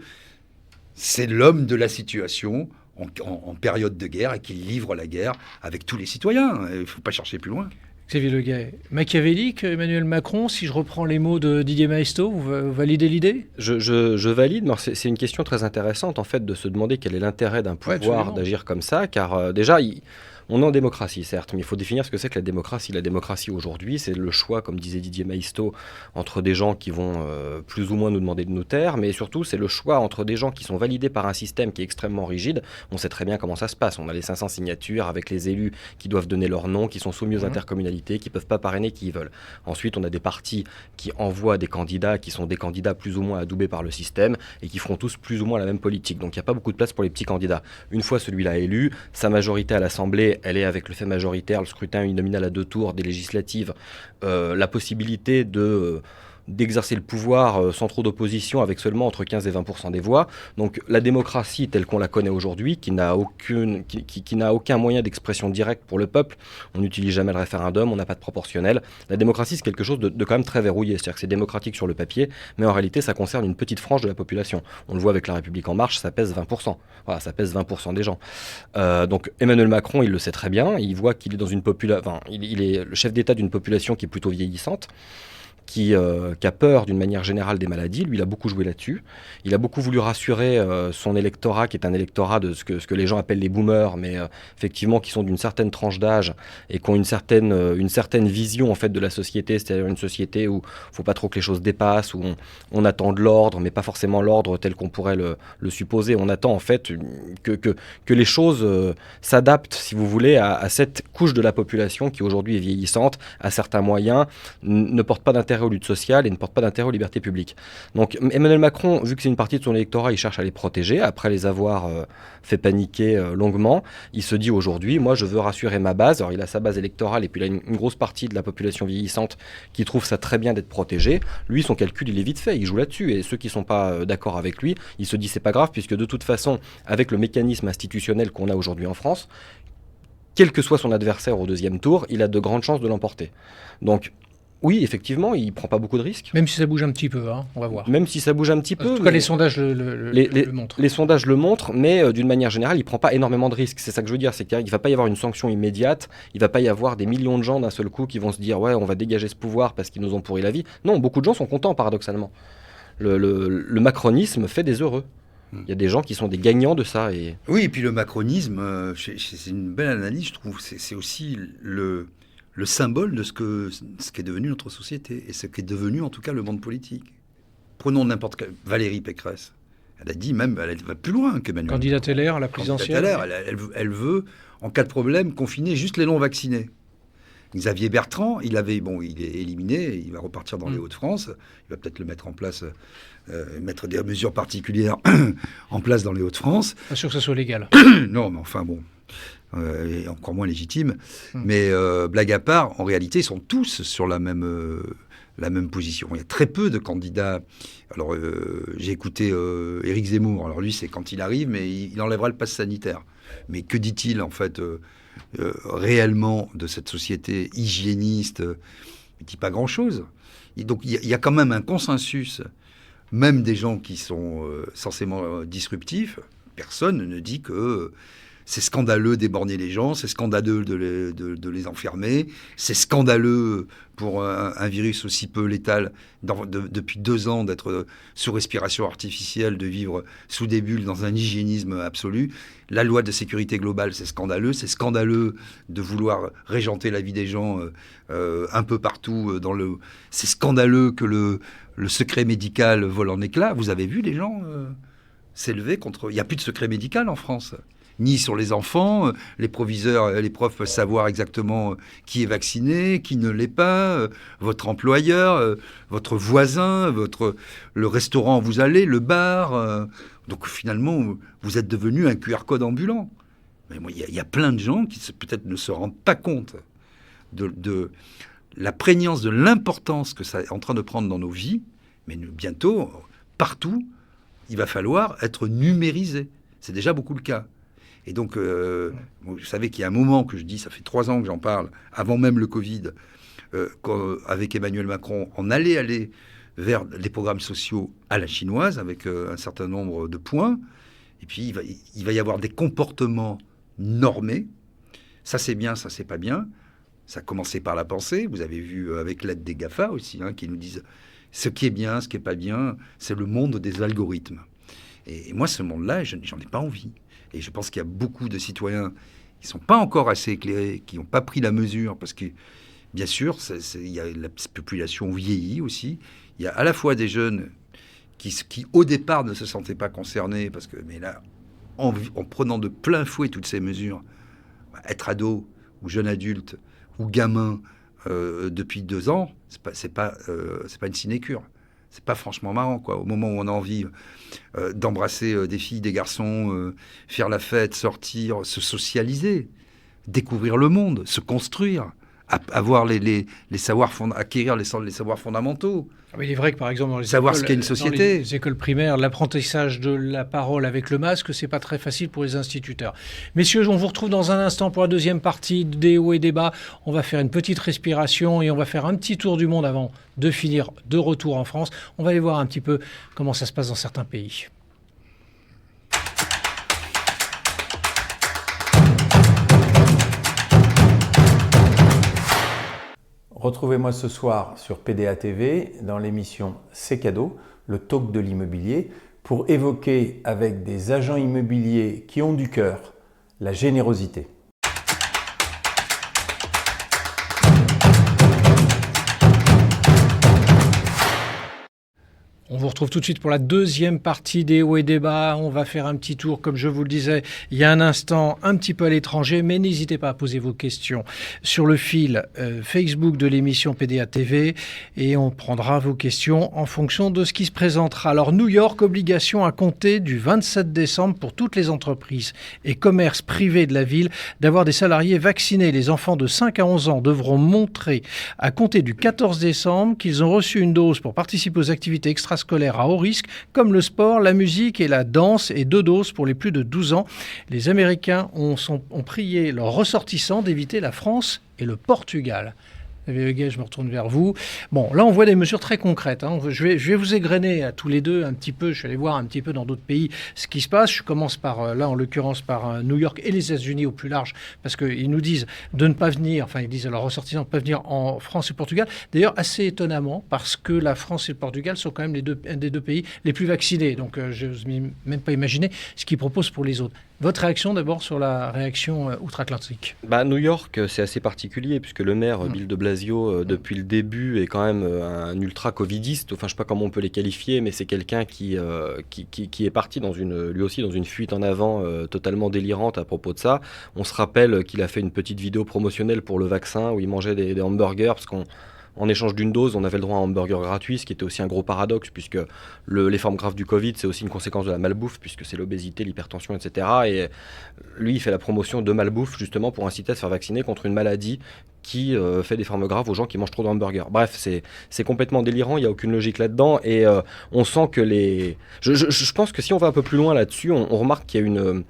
Speaker 5: c'est l'homme de la situation en période de guerre, et qu'il livre la guerre avec tous les citoyens. Il ne faut pas chercher plus loin.
Speaker 3: Xavier Leguet, machiavélique, Emmanuel Macron, si je reprends les mots de Didier Maistre, vous validez l'idée ?
Speaker 4: Je valide, mais c'est une question très intéressante en fait de se demander quel est l'intérêt d'un pouvoir d'agir comme ça, car déjà, on est en démocratie certes, mais il faut définir ce que c'est que la démocratie. La démocratie aujourd'hui, c'est le choix, comme disait Didier Maistre, entre des gens qui vont plus ou moins nous demander de nous taire, mais surtout c'est le choix entre des gens qui sont validés par un système qui est extrêmement rigide. On sait très bien comment ça se passe, on a les 500 signatures avec les élus qui doivent donner leur nom, qui sont soumis aux intercommunalités, qui ne peuvent pas parrainer qui ils veulent. Ensuite, on a des partis qui envoient des candidats qui sont des candidats plus ou moins adoubés par le système et qui feront tous plus ou moins la même politique. Donc il n'y a pas beaucoup de place pour les petits candidats. Une fois celui-là élu, sa majorité à l'Assemblée, elle est avec le fait majoritaire, le scrutin uninominal à 2 tours, des législatives, la possibilité d'exercer le pouvoir sans trop d'opposition avec seulement entre 15 et 20% des voix. Donc la démocratie telle qu'on la connaît aujourd'hui, qui n'a aucun moyen d'expression directe pour le peuple, on n'utilise jamais le référendum, on n'a pas de proportionnel. La démocratie, c'est quelque chose de quand même très verrouillé, c'est-à-dire que c'est démocratique sur le papier, mais en réalité ça concerne une petite frange de la population. On le voit avec La République En Marche, ça pèse 20%. Voilà, ça pèse 20% des gens. Donc Emmanuel Macron, il le sait très bien, il voit qu'il est dans une population, il est le chef d'État d'une population qui est plutôt vieillissante, qui a peur d'une manière générale des maladies. Lui, il a beaucoup joué là-dessus. Il a beaucoup voulu rassurer son électorat, qui est un électorat de ce que les gens appellent les boomers, mais effectivement qui sont d'une certaine tranche d'âge et qui ont une certaine vision en fait de la société, c'est-à-dire une société où il ne faut pas trop que les choses dépassent, où on attend de l'ordre, mais pas forcément l'ordre tel qu'on pourrait le supposer. On attend en fait que les choses s'adaptent, si vous voulez, à cette couche de la population qui aujourd'hui est vieillissante, à certains moyens, ne porte pas d'intérêt aux luttes sociales et ne porte pas d'intérêt aux libertés publiques. Donc Emmanuel Macron, vu que c'est une partie de son électorat, il cherche à les protéger, après les avoir fait paniquer longuement. Il se dit aujourd'hui, moi je veux rassurer ma base. Alors il a sa base électorale et puis il a une grosse partie de la population vieillissante qui trouve ça très bien d'être protégée. Lui, son calcul, il est vite fait, il joue là-dessus. Et ceux qui ne sont pas d'accord avec lui, il se dit c'est pas grave, puisque de toute façon, avec le mécanisme institutionnel qu'on a aujourd'hui en France, quel que soit son adversaire au deuxième tour, il a de grandes chances de l'emporter. Donc oui, effectivement, il ne prend pas beaucoup de risques.
Speaker 3: Même si ça bouge un petit peu, on va voir.
Speaker 4: Même si ça bouge un petit peu.
Speaker 3: En tout cas, les sondages le montrent.
Speaker 4: Les sondages le montrent, mais d'une manière générale, il ne prend pas énormément de risques. C'est ça que je veux dire, c'est qu'il ne va pas y avoir une sanction immédiate, il ne va pas y avoir des millions de gens d'un seul coup qui vont se dire « ouais, on va dégager ce pouvoir parce qu'ils nous ont pourri la vie ». Non, beaucoup de gens sont contents, paradoxalement. Le macronisme fait des heureux. Il y a des gens qui sont des gagnants de ça.
Speaker 5: Oui, et puis le macronisme, c'est une belle analyse, je trouve. C'est aussi le symbole de ce qu'est devenu notre société et ce qu'est devenu en tout cas le monde politique. Prenons n'importe quelle... Valérie Pécresse, elle a dit même, elle va plus loin qu'Emmanuel.
Speaker 3: Candidate LR à la présidentielle.
Speaker 5: Elle veut, en cas de problème, confiner juste les non-vaccinés. Xavier Bertrand, il est éliminé, il va repartir dans les Hauts-de-France, il va peut-être le mettre en place, mettre des mesures particulières en place dans les Hauts-de-France.
Speaker 3: Pas sûr que ça soit légal.
Speaker 5: Non, mais enfin bon... et encore moins légitime. Mais blague à part, en réalité, ils sont tous sur la même position. Il y a très peu de candidats. Alors, j'ai écouté Éric Zemmour. Alors, lui, c'est quand il arrive, mais il enlèvera le pass sanitaire. Mais que dit-il, en fait, réellement de cette société hygiéniste ? Il ne dit pas grand-chose. Et donc, il y a quand même un consensus, même des gens qui sont censément disruptifs. Personne ne dit que... c'est scandaleux d'éborgner les gens, c'est scandaleux de les enfermer, c'est scandaleux pour un virus aussi peu létal depuis 2 ans d'être sous respiration artificielle, de vivre sous des bulles dans un hygiénisme absolu. La loi de sécurité globale, c'est scandaleux de vouloir régenter la vie des gens un peu partout. C'est scandaleux que le secret médical vole en éclats. Vous avez vu les gens s'élever contre... Il n'y a plus de secret médical en France, ni sur les enfants. Les proviseurs, les profs peuvent savoir exactement qui est vacciné, qui ne l'est pas, votre employeur, votre voisin, le restaurant où vous allez, le bar. Donc finalement, vous êtes devenu un QR code ambulant. Mais moi, il y a plein de gens qui peut-être ne se rendent pas compte de la prégnance, de l'importance que ça est en train de prendre dans nos vies. Mais bientôt, partout, il va falloir être numérisé. C'est déjà beaucoup le cas. Et donc, vous savez qu'il y a un moment que je dis, ça fait 3 ans que j'en parle, avant même le Covid, avec Emmanuel Macron, on allait aller vers les programmes sociaux à la chinoise, avec un certain nombre de points. Et puis, il va y avoir des comportements normés. Ça, c'est bien, ça, c'est pas bien. Ça a commencé par la pensée. Vous avez vu avec l'aide des GAFA aussi, qui nous disent ce qui est bien, ce qui n'est pas bien. C'est le monde des algorithmes. Et moi, ce monde-là, j'en ai pas envie. Et je pense qu'il y a beaucoup de citoyens qui ne sont pas encore assez éclairés, qui n'ont pas pris la mesure, parce que, bien sûr, il y a la population vieillit aussi. Il y a à la fois des jeunes qui au départ, ne se sentaient pas concernés, mais là, en prenant de plein fouet toutes ces mesures, être ado ou jeune adulte ou gamin depuis 2 ans, c'est pas une sinécure. C'est pas franchement marrant, quoi. Au moment où on a envie d'embrasser des filles, des garçons, faire la fête, sortir, se socialiser, découvrir le monde, se construire, avoir les savoirs acquérir les savoirs fondamentaux.
Speaker 3: Oui, il est vrai que par exemple dans les
Speaker 5: savoir
Speaker 3: écoles,
Speaker 5: ce qu'est une société.
Speaker 3: Dans les écoles primaires, l'apprentissage de la parole avec le masque, c'est pas très facile pour les instituteurs. Messieurs, on vous retrouve dans un instant pour la deuxième partie des hauts et des bas. On va faire une petite respiration et on va faire un petit tour du monde avant de finir de retour en France. On va aller voir un petit peu comment ça se passe dans certains pays.
Speaker 6: Retrouvez-moi ce soir sur PDA TV dans l'émission C'est cadeau, le talk de l'immobilier, pour évoquer avec des agents immobiliers qui ont du cœur la générosité.
Speaker 3: On vous retrouve tout de suite pour la deuxième partie des hauts et des bas. On va faire un petit tour, comme je vous le disais, il y a un instant, un petit peu à l'étranger, mais n'hésitez pas à poser vos questions sur le fil Facebook de l'émission PDA TV et on prendra vos questions en fonction de ce qui se présentera. Alors, New York, obligation à compter du 27 décembre pour toutes les entreprises et commerces privés de la ville d'avoir des salariés vaccinés. Les enfants de 5 à 11 ans devront montrer à compter du 14 décembre qu'ils ont reçu une dose pour participer aux activités extrascolaires à haut risque, comme le sport, la musique et la danse, et 2 doses pour les plus de 12 ans. Les Américains ont prié leurs ressortissants d'éviter la France et le Portugal. Je me retourne vers vous. Bon, là, on voit des mesures très concrètes. Je vais vous égrener à tous les deux un petit peu. Je suis allé voir un petit peu dans d'autres pays ce qui se passe. Je commence par, là, en l'occurrence, par New York et les États-Unis au plus large, parce qu'ils nous disent de ne pas venir, enfin, ils disent à leurs ressortissants de ne pas venir en France et Portugal. D'ailleurs, assez étonnamment, parce que la France et le Portugal sont quand même un des 2 pays les plus vaccinés. Donc, je n'ose même pas imaginer ce qu'ils proposent pour les autres. Votre réaction d'abord sur la réaction outre-Atlantique?
Speaker 4: New York, c'est assez particulier puisque le maire Bill de Blasio, depuis le début, est quand même un ultra-covidiste. Enfin, je ne sais pas comment on peut les qualifier, mais c'est quelqu'un qui est parti lui aussi dans une fuite en avant totalement délirante à propos de ça. On se rappelle qu'il a fait une petite vidéo promotionnelle pour le vaccin où il mangeait des hamburgers parce qu'en échange d'une dose, on avait le droit à un hamburger gratuit, ce qui était aussi un gros paradoxe, puisque les formes graves du Covid, c'est aussi une conséquence de la malbouffe, puisque c'est l'obésité, l'hypertension, etc. Et lui, il fait la promotion de malbouffe, justement, pour inciter à se faire vacciner contre une maladie qui fait des formes graves aux gens qui mangent trop de hamburgers. Bref, c'est complètement délirant, il n'y a aucune logique là-dedans, et on sent que Je pense que si on va un peu plus loin là-dessus, on remarque qu'il y a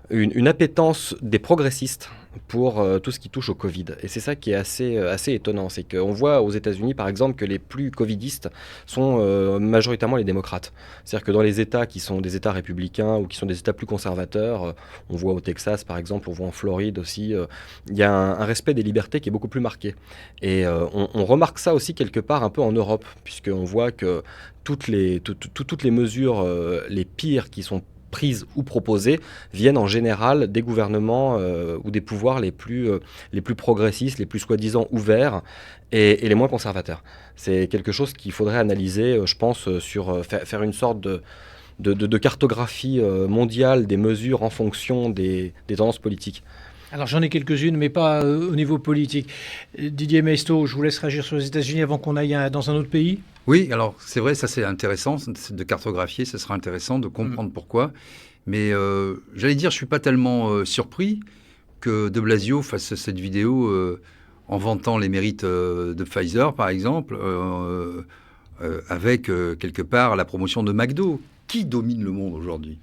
Speaker 4: une appétence des progressistes pour tout ce qui touche au Covid. Et c'est ça qui est assez étonnant. C'est qu'on voit aux États-Unis, par exemple, que les plus covidistes sont majoritairement les démocrates. C'est-à-dire que dans les États qui sont des États républicains ou qui sont des États plus conservateurs, on voit au Texas, par exemple, on voit en Floride aussi, il y a un respect des libertés qui est beaucoup plus marqué. Et on remarque ça aussi quelque part un peu en Europe, puisqu'on voit que toutes les mesures les pires qui sont prises ou proposées viennent en général des gouvernements ou des pouvoirs les plus progressistes, les plus soi-disant ouverts et les moins conservateurs. C'est quelque chose qu'il faudrait analyser, je pense, faire une sorte de cartographie mondiale des mesures en fonction des tendances politiques.
Speaker 3: Alors j'en ai quelques-unes, mais pas au niveau politique. Didier Maisto, je vous laisse réagir sur les États-Unis avant qu'on aille dans un autre pays.
Speaker 5: Oui, alors c'est vrai, ça c'est intéressant de cartographier, ça sera intéressant de comprendre pourquoi. Mais j'allais dire, je ne suis pas tellement surpris que de Blasio fasse cette vidéo en vantant les mérites de Pfizer, par exemple, avec quelque part la promotion de McDo. Qui domine le monde aujourd'hui ?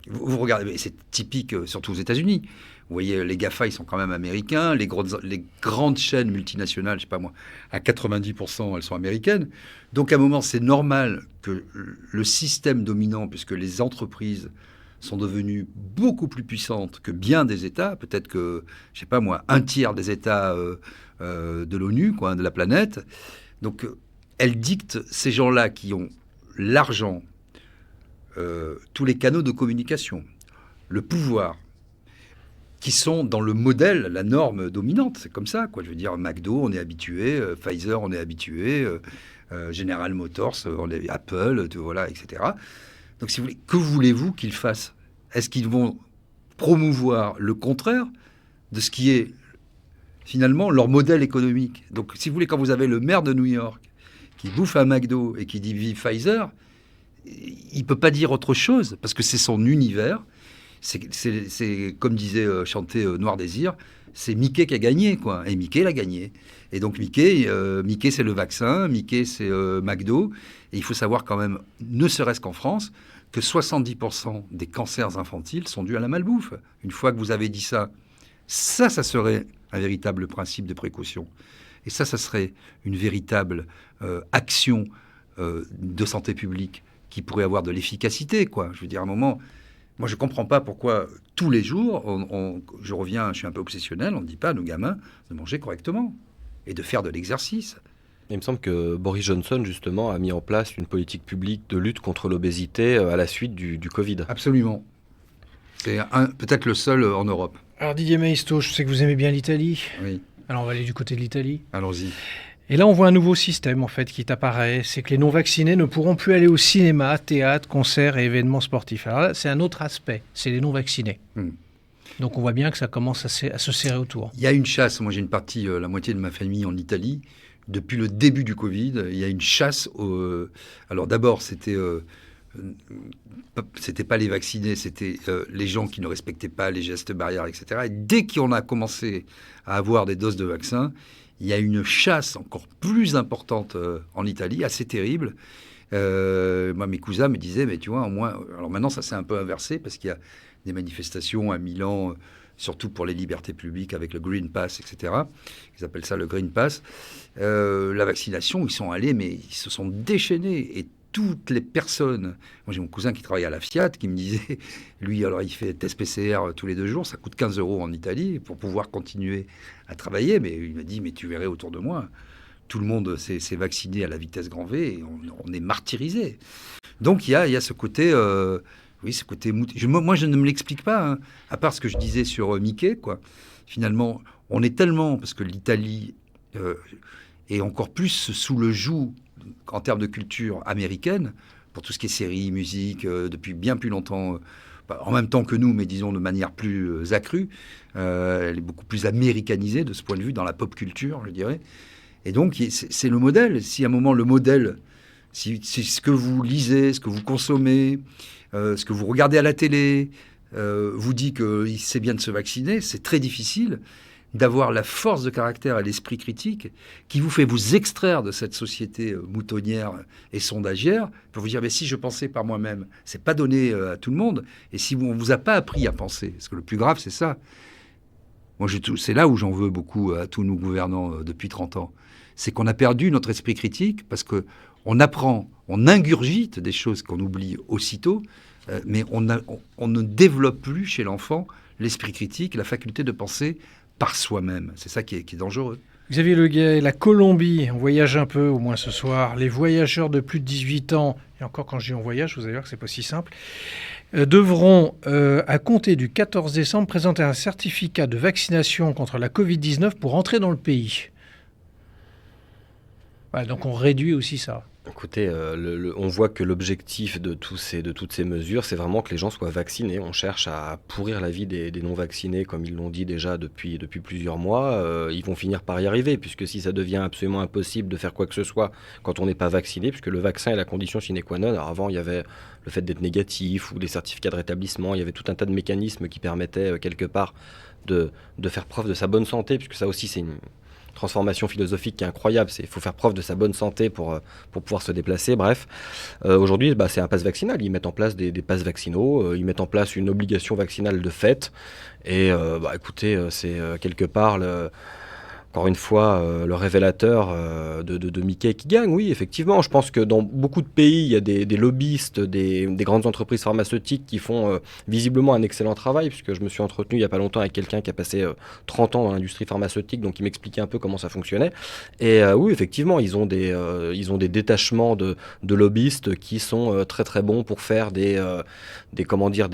Speaker 5: Vous regardez, c'est typique, surtout aux États-Unis. Vous voyez, les GAFA, ils sont quand même américains. Les grandes chaînes multinationales, je sais pas moi, à 90%, elles sont américaines. Donc, à un moment, c'est normal que le système dominant, puisque les entreprises sont devenues beaucoup plus puissantes que bien des États, peut-être que, je sais pas moi, un tiers des États de l'ONU, quoi, de la planète. Donc, elles dictent ces gens-là qui ont l'argent, tous les canaux de communication, le pouvoir, qui sont dans le modèle, la norme dominante. C'est comme ça, quoi. Je veux dire, McDo, on est habitué, Pfizer, on est habitué, General Motors, on est Apple, voilà, etc. Donc, si vous voulez, que voulez-vous qu'ils fassent ? Est-ce qu'ils vont promouvoir le contraire de ce qui est finalement leur modèle économique ? Donc, si vous voulez, quand vous avez le maire de New York qui bouffe un McDo et qui dit vive Pfizer, il ne peut pas dire autre chose parce que c'est son univers. C'est comme disait chanter Noir Désir, c'est Mickey qui a gagné, quoi. Et Mickey l'a gagné. Et donc Mickey c'est le vaccin, Mickey c'est McDo. Et il faut savoir quand même, ne serait-ce qu'en France, que 70% des cancers infantiles sont dus à la malbouffe. Une fois que vous avez dit ça, ça serait un véritable principe de précaution. Et ça serait une véritable action de santé publique qui pourrait avoir de l'efficacité, quoi. Je veux dire, à un moment... Moi, je ne comprends pas pourquoi tous les jours, je reviens, je suis un peu obsessionnel, on ne dit pas à nos gamins de manger correctement et de faire de l'exercice.
Speaker 4: Il me semble que Boris Johnson, justement, a mis en place une politique publique de lutte contre l'obésité à la suite du Covid.
Speaker 5: Absolument. C'est peut-être le seul en Europe.
Speaker 3: Alors Didier Maisto, je sais que vous aimez bien l'Italie.
Speaker 5: Oui.
Speaker 3: Alors on va aller du côté de l'Italie.
Speaker 5: Allons-y.
Speaker 3: Et là, on voit un nouveau système, en fait, qui apparaît. C'est que les non-vaccinés ne pourront plus aller au cinéma, théâtre, concerts et événements sportifs. Alors là, c'est un autre aspect. C'est les non-vaccinés. Donc on voit bien que ça commence à se serrer autour.
Speaker 5: Il y a une chasse. Moi, j'ai une partie, la moitié de ma famille en Italie. Depuis le début du Covid, il y a une chasse. Alors d'abord, c'était pas les vaccinés, c'était les gens qui ne respectaient pas les gestes barrières, etc. Et dès qu'on a commencé à avoir des doses de vaccins, il y a une chasse encore plus importante en Italie, assez terrible. Moi, mes cousins me disaient, mais tu vois, au moins... Alors maintenant, ça s'est un peu inversé parce qu'il y a des manifestations à Milan, surtout pour les libertés publiques avec le Green Pass, etc. Ils appellent ça le Green Pass. La vaccination, ils sont allés, mais ils se sont déchaînés. Et toutes les personnes... Moi, j'ai mon cousin qui travaille à la Fiat qui me disait, lui, alors il fait test PCR tous les 2 jours, ça coûte 15 € en Italie pour pouvoir continuer à travailler. Mais il m'a dit, mais tu verrais autour de moi, tout le monde s'est vacciné à la vitesse grand V et on est martyrisé. Donc il y a ce côté... oui, ce côté... Moi, je ne me l'explique pas, hein, à part ce que je disais sur Mickey, quoi. Finalement, on est tellement... Parce que l'Italie est encore plus sous le joug en termes de culture américaine, pour tout ce qui est séries, musique, depuis bien plus longtemps, en même temps que nous, mais disons de manière plus accrue. Elle est beaucoup plus américanisée de ce point de vue dans la pop culture, je dirais. Et donc, c'est le modèle. Si à un moment, le modèle, si ce que vous lisez, ce que vous consommez, ce que vous regardez à la télé, vous dit qu'il c'est bien de se vacciner, c'est très difficile d'avoir la force de caractère et l'esprit critique qui vous fait vous extraire de cette société moutonnière et sondagière pour vous dire, mais si je pensais par moi-même, c'est pas donné à tout le monde. Et si on vous a pas appris à penser, parce que le plus grave, c'est ça. Moi, c'est là où j'en veux beaucoup à tous nos gouvernants depuis 30 ans. C'est qu'on a perdu notre esprit critique parce qu'on apprend, on ingurgite des choses qu'on oublie aussitôt, mais on ne développe plus chez l'enfant l'esprit critique, la faculté de penser par soi-même. C'est ça qui est dangereux.
Speaker 3: Xavier Leguet, la Colombie, on voyage un peu au moins ce soir. Les voyageurs de plus de 18 ans, et encore quand je dis on voyage, vous allez voir que c'est pas si simple, devront, à compter du 14 décembre, présenter un certificat de vaccination contre la Covid-19 pour entrer dans le pays. Ouais, donc on réduit aussi ça.
Speaker 4: Écoutez, on voit que l'objectif de toutes ces mesures, c'est vraiment que les gens soient vaccinés. On cherche à pourrir la vie des non-vaccinés, comme ils l'ont dit déjà depuis plusieurs mois. Ils vont finir par y arriver, puisque si ça devient absolument impossible de faire quoi que ce soit quand on n'est pas vacciné, puisque le vaccin est la condition sine qua non. Alors avant, il y avait le fait d'être négatif ou des certificats de rétablissement. Il y avait tout un tas de mécanismes qui permettaient quelque part de faire preuve de sa bonne santé, puisque ça aussi, c'est une transformation philosophique qui est incroyable. Il faut faire preuve de sa bonne santé pour pouvoir se déplacer. Bref, aujourd'hui, c'est un pass vaccinal. Ils mettent en place des passes vaccinaux. Ils mettent en place une obligation vaccinale de fait. Et écoutez, c'est quelque part encore une fois, le révélateur de Mickey qui gagne. Oui, effectivement, je pense que dans beaucoup de pays, il y a des lobbyistes, des grandes entreprises pharmaceutiques qui font visiblement un excellent travail, puisque je me suis entretenu il n'y a pas longtemps avec quelqu'un qui a passé 30 ans dans l'industrie pharmaceutique, donc il m'expliquait un peu comment ça fonctionnait. Et oui, effectivement, ils ont des détachements de lobbyistes qui sont très très bons pour faire des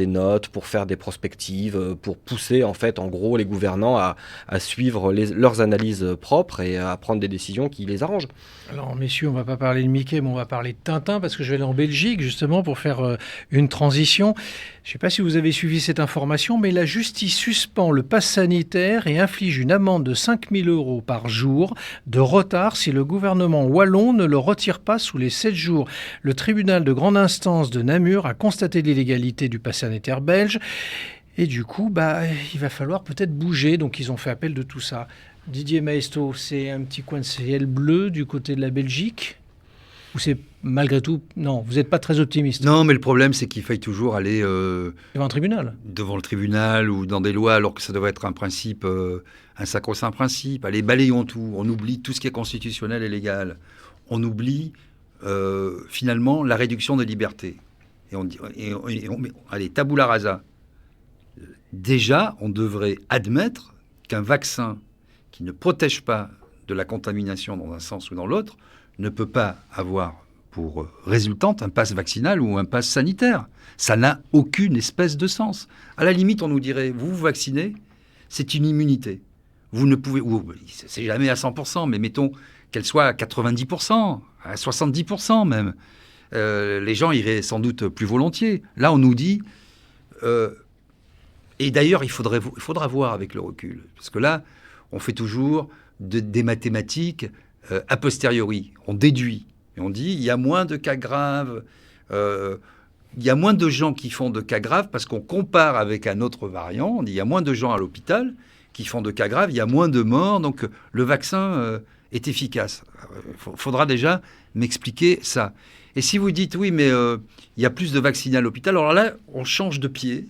Speaker 4: notes, pour faire des prospectives, pour pousser en fait, en gros, les gouvernants à suivre leurs analyses propres et à prendre des décisions qui les arrangent.
Speaker 3: Alors messieurs, on va pas parler de Mickey, mais on va parler de Tintin, parce que je vais aller en Belgique justement pour faire une transition. Je ne sais pas si vous avez suivi cette information, mais la justice suspend le pass sanitaire et inflige une amende de 5 000 € par jour de retard si le gouvernement wallon ne le retire pas sous les 7 jours. Le tribunal de grande instance de Namur a constaté l'illégalité du pass sanitaire belge. Et du coup, il va falloir peut-être bouger. Donc ils ont fait appel de tout ça. Didier Maistre, c'est un petit coin de ciel bleu du côté de la Belgique? Ou c'est malgré tout... Non, vous n'êtes pas très optimiste?
Speaker 5: Non, mais le problème, c'est qu'il faille toujours aller...
Speaker 3: devant un tribunal.
Speaker 5: Devant le tribunal ou dans des lois, alors que ça devrait être un principe, un sacro-saint principe. Allez, balayons tout. On oublie tout ce qui est constitutionnel et légal. On oublie, finalement, la réduction des libertés. Allez, tabula rasa. Déjà, on devrait admettre qu'un vaccin qui ne protège pas de la contamination dans un sens ou dans l'autre ne peut pas avoir pour résultante un pass vaccinal ou un pass sanitaire. Ça n'a aucune espèce de sens. À la limite, on nous dirait, vous vous vaccinez, c'est une immunité. Vous ne pouvez... c'est jamais à 100%, mais mettons qu'elle soit à 90%, à 70% même. Les gens iraient sans doute plus volontiers. Là, on nous dit... et d'ailleurs, il faudra voir avec le recul. Parce que là, on fait toujours des mathématiques a posteriori. On déduit. Et on dit, il y a moins de cas graves, il y a moins de gens qui font de cas graves parce qu'on compare avec un autre variant. On dit, il y a moins de gens à l'hôpital qui font de cas graves, il y a moins de morts, donc le vaccin est efficace. Il faudra déjà m'expliquer ça. Et si vous dites, oui, mais il y a plus de vaccinés à l'hôpital, alors là, on change de pied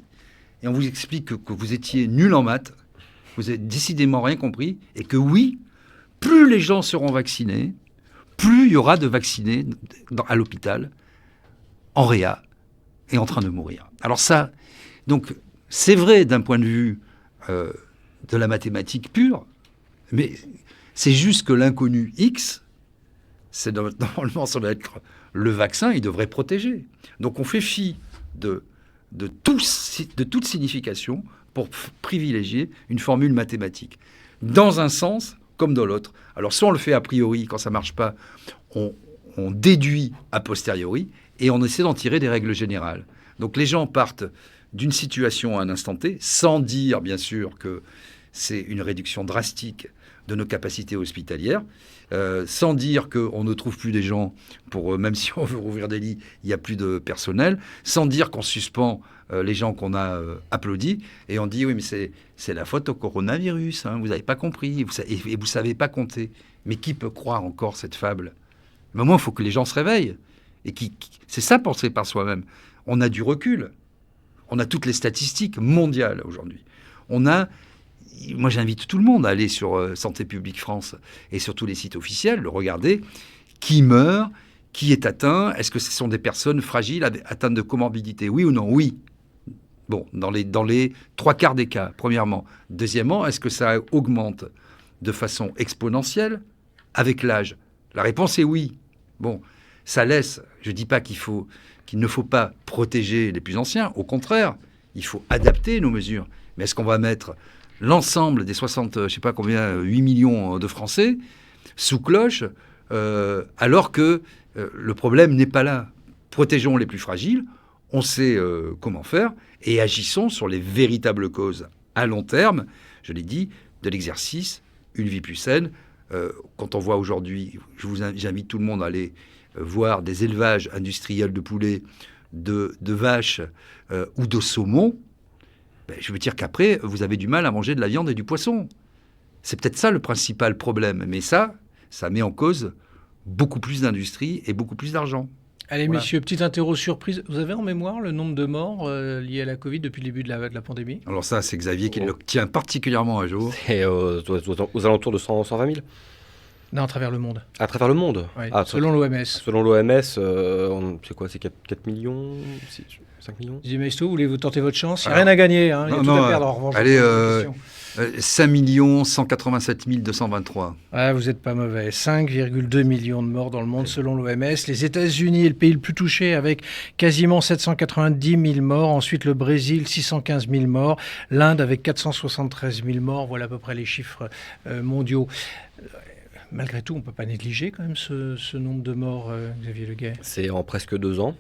Speaker 5: et on vous explique que vous étiez nul en maths, vous n'avez décidément rien compris, et que oui, plus les gens seront vaccinés, plus il y aura de vaccinés à l'hôpital, en réa, et en train de mourir. Alors ça, donc, c'est vrai d'un point de vue de la mathématique pure, mais c'est juste que l'inconnu X, c'est normalement, ça doit être le vaccin, il devrait protéger. Donc on fait fi de toute signification pour privilégier une formule mathématique. Dans un sens comme dans l'autre. Alors soit on le fait a priori, quand ça ne marche pas, on déduit a posteriori, et on essaie d'en tirer des règles générales. Donc les gens partent d'une situation à un instant T, sans dire bien sûr que c'est une réduction drastique de nos capacités hospitalières, sans dire qu'on ne trouve plus des gens pour, même si on veut rouvrir des lits, il n'y a plus de personnel, sans dire qu'on suspend les gens qu'on a applaudis, et on dit oui mais c'est la faute au coronavirus, hein, vous n'avez pas compris, et vous ne savez pas compter. Mais qui peut croire encore cette fable? Mais moi, il faut que les gens se réveillent. Et c'est ça, penser par soi-même. On a du recul. On a toutes les statistiques mondiales aujourd'hui. moi, j'invite tout le monde à aller sur Santé publique France et sur tous les sites officiels, le regarder. Qui meurt? Qui est atteint? Est-ce que ce sont des personnes fragiles atteintes de comorbidité? Oui ou non? Oui. Bon, dans les 3/4 des cas, premièrement. Deuxièmement, est-ce que ça augmente de façon exponentielle avec l'âge? La réponse est oui. Bon, ça laisse, je ne dis pas qu'il ne faut pas protéger les plus anciens, au contraire, il faut adapter nos mesures. Mais est-ce qu'on va mettre l'ensemble des 8 millions de Français sous cloche, alors que le problème n'est pas là? Protégeons les plus fragiles, on sait comment faire, et agissons sur les véritables causes à long terme, je l'ai dit, de l'exercice, une vie plus saine. Quand on voit aujourd'hui, j'invite tout le monde à aller voir des élevages industriels de poulets, de vaches ou de saumon, je veux dire qu'après, vous avez du mal à manger de la viande et du poisson. C'est peut-être ça le principal problème. Mais ça met en cause beaucoup plus d'industrie et beaucoup plus d'argent.
Speaker 3: Allez,
Speaker 5: Voilà.
Speaker 3: messieurs, petite interro surprise. Vous avez en mémoire le nombre de morts liés à la Covid depuis le début de la pandémie?
Speaker 5: Alors ça, c'est Xavier qui le tient particulièrement à jour.
Speaker 4: C'est aux alentours de 120 000
Speaker 3: Non, à travers le monde.
Speaker 4: à travers le monde.
Speaker 3: Oui,
Speaker 4: Ah,
Speaker 3: selon l'OMS.
Speaker 4: Selon l'OMS, c'est quoi? C'est 4 millions 5 millions?
Speaker 3: Didier Maisto, voulez-vous tenter votre chance? Il n'y a
Speaker 5: Alors,
Speaker 3: rien à gagner. Hein. Il y a
Speaker 5: non,
Speaker 3: tout
Speaker 5: non,
Speaker 3: à perdre en revanche.
Speaker 5: allez,
Speaker 3: dans cette question.
Speaker 5: 5 187 223.
Speaker 3: Ah, vous n'êtes pas mauvais. 5,2 millions de morts dans le monde selon l'OMS. Les États-Unis est le pays le plus touché avec quasiment 790 000 morts. Ensuite, le Brésil, 615 000 morts. L'Inde avec 473 000 morts. Voilà à peu près les chiffres mondiaux. Malgré tout, on ne peut pas négliger quand même ce nombre de morts, Xavier Leguet.
Speaker 4: C'est en presque 2 ans.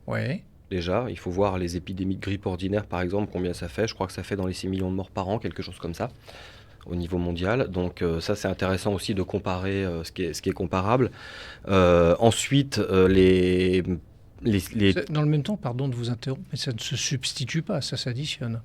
Speaker 3: Ouais.
Speaker 4: Déjà, il faut voir les épidémies de grippe ordinaire, par exemple, combien ça fait. Je crois que ça fait dans les 6 millions de morts par an, quelque chose comme ça, au niveau mondial. Donc ça, c'est intéressant aussi de comparer ce qui est comparable. Ensuite,
Speaker 3: Dans le même temps, pardon de vous interrompre, mais ça ne se substitue pas, ça s'additionne.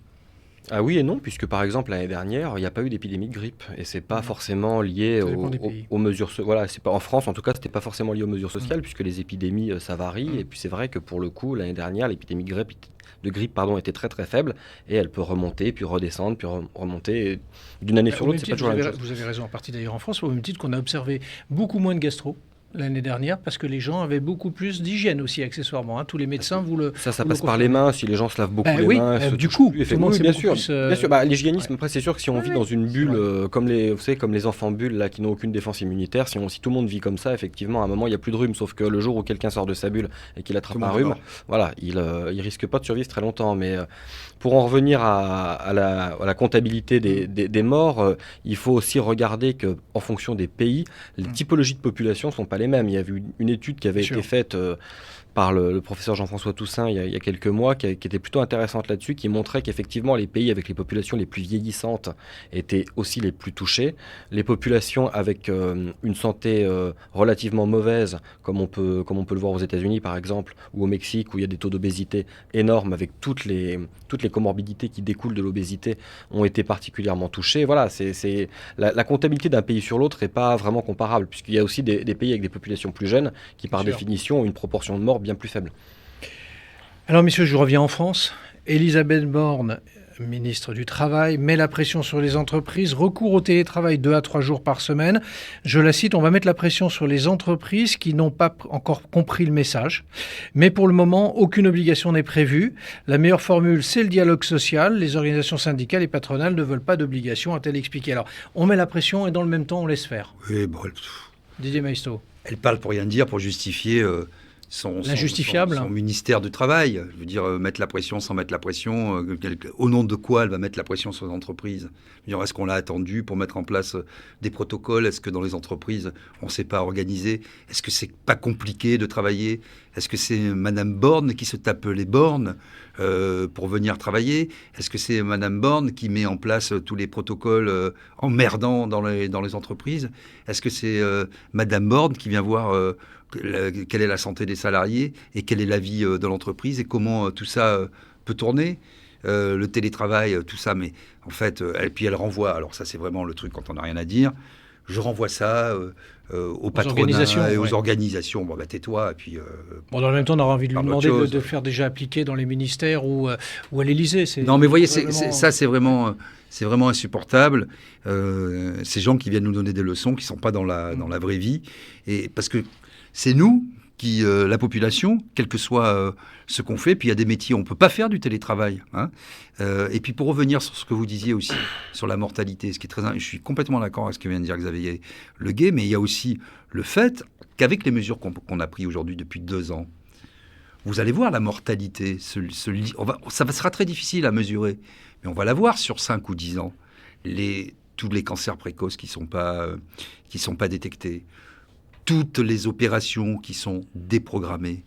Speaker 4: Ah oui et non, puisque par exemple l'année dernière, il n'y a pas eu d'épidémie de grippe et c'est pas forcément lié
Speaker 3: Ça dépend des pays.
Speaker 4: aux mesures. Voilà, c'est pas en France en tout cas, c'était pas forcément lié aux mesures sociales puisque les épidémies ça varie et puis c'est vrai que pour le coup l'année dernière l'épidémie de grippe était très très faible et elle peut remonter puis redescendre puis remonter et d'une année sur
Speaker 3: Au même
Speaker 4: l'autre, c'est pas
Speaker 3: titre,
Speaker 4: toujours la même chose.
Speaker 3: vous avez raison en partie d'ailleurs en France, au même titre qu'on a observé beaucoup moins de gastro l'année dernière parce que les gens avaient beaucoup plus d'hygiène aussi accessoirement. Hein. Tous les médecins vous le
Speaker 4: Ça
Speaker 3: vous
Speaker 4: passe
Speaker 3: le
Speaker 4: par les
Speaker 3: confirment.
Speaker 4: mains, si les gens se lavent beaucoup les
Speaker 3: oui,
Speaker 4: mains. se
Speaker 3: du
Speaker 4: touchent
Speaker 3: coup,
Speaker 4: plus,
Speaker 3: tout le monde
Speaker 4: oui,
Speaker 3: s'est
Speaker 4: bien
Speaker 3: beaucoup
Speaker 4: sûr.
Speaker 3: plus,
Speaker 4: Bien sûr, l'hygiénisme, après, c'est sûr que si on vit dans une bulle,
Speaker 3: vrai.
Speaker 4: comme les enfants bulles là, qui n'ont aucune défense immunitaire, si tout le monde vit comme ça, effectivement, à un moment, il n'y a plus de rhume. Sauf que le jour où quelqu'un sort de sa bulle et qu'il attrape
Speaker 5: Tout le
Speaker 4: un
Speaker 5: monde est
Speaker 4: rhume,
Speaker 5: mort.
Speaker 4: voilà, il risque pas de survivre très longtemps. Mais pour en revenir à la comptabilité des morts, il faut aussi regarder qu'en fonction des pays, les typologies de population ne sont pas les mêmes. Il y a eu une étude qui avait été faite par le professeur Jean-François Toussaint il y a quelques mois, qui était plutôt intéressante là-dessus, qui montrait qu'effectivement les pays avec les populations les plus vieillissantes étaient aussi les plus touchés. Les populations avec une santé relativement mauvaise, comme on peut le voir aux États-Unis par exemple, ou au Mexique, où il y a des taux d'obésité énormes avec toutes les comorbidités qui découlent de l'obésité, ont été particulièrement touchées. Voilà, la comptabilité d'un pays sur l'autre n'est pas vraiment comparable, puisqu'il y a aussi des pays avec des populations plus jeunes qui par définition ont une proportion de morts bien plus faible.
Speaker 3: Alors, messieurs, je reviens en France. Elisabeth Borne, ministre du Travail, met la pression sur les entreprises, recours au télétravail 2 à 3 jours par semaine. Je la cite, on va mettre la pression sur les entreprises qui n'ont pas encore compris le message. Mais pour le moment, aucune obligation n'est prévue. La meilleure formule, c'est le dialogue social. Les organisations syndicales et patronales ne veulent pas d'obligation, a-t-elle expliqué. Alors, on met la pression et dans le même temps, on laisse faire.
Speaker 5: Oui, bon,
Speaker 3: Didier Maisto.
Speaker 5: elle parle pour rien dire, pour justifier
Speaker 3: L'injustifiable.
Speaker 5: son ministère du Travail. Je veux dire, mettre la pression sans mettre la pression. Au nom de quoi elle va mettre la pression sur les entreprises? Je veux dire, est-ce qu'on l'a attendu pour mettre en place des protocoles? Est-ce que dans les entreprises, on ne sait pas organiser? Est-ce que c'est pas compliqué de travailler? Est-ce que c'est Madame Borne qui se tape les bornes pour venir travailler? Est-ce que c'est Madame Borne qui met en place tous les protocoles emmerdants dans les entreprises? Est-ce que c'est Madame Borne qui vient voir quelle est la santé des salariés et quelle est la vie de l'entreprise et comment tout ça peut tourner, le télétravail, tout ça. Mais en fait, et puis elle renvoie, alors ça c'est vraiment le truc quand on n'a rien à dire, je renvoie ça au patronat
Speaker 3: organisations,
Speaker 5: et aux
Speaker 3: ouais.
Speaker 5: organisations. Bon, tais-toi. Et puis,
Speaker 3: Bon, dans le même temps, on aura envie de lui
Speaker 5: Parle d'autre
Speaker 3: demander
Speaker 5: chose.
Speaker 3: de faire déjà appliquer dans les ministères ou à l'Élysée.
Speaker 5: non, mais vous voyez,
Speaker 3: vraiment-
Speaker 5: ça, c'est vraiment insupportable. Ces gens qui viennent nous donner des leçons, qui ne sont pas dans la vraie vie. Et parce que c'est nous qui, la population, quel que soit ce qu'on fait, puis il y a des métiers où on ne peut pas faire du télétravail. Hein. Et puis pour revenir sur ce que vous disiez aussi, sur la mortalité, ce qui est je suis complètement d'accord avec ce que vient de dire Xavier Leguet, mais il y a aussi le fait qu'avec les mesures qu'on a prises aujourd'hui depuis 2 ans, vous allez voir la mortalité, ça sera très difficile à mesurer, mais on va la voir sur 5 ou 10 ans. Tous les cancers précoces qui sont pas détectés, toutes les opérations qui sont déprogrammées,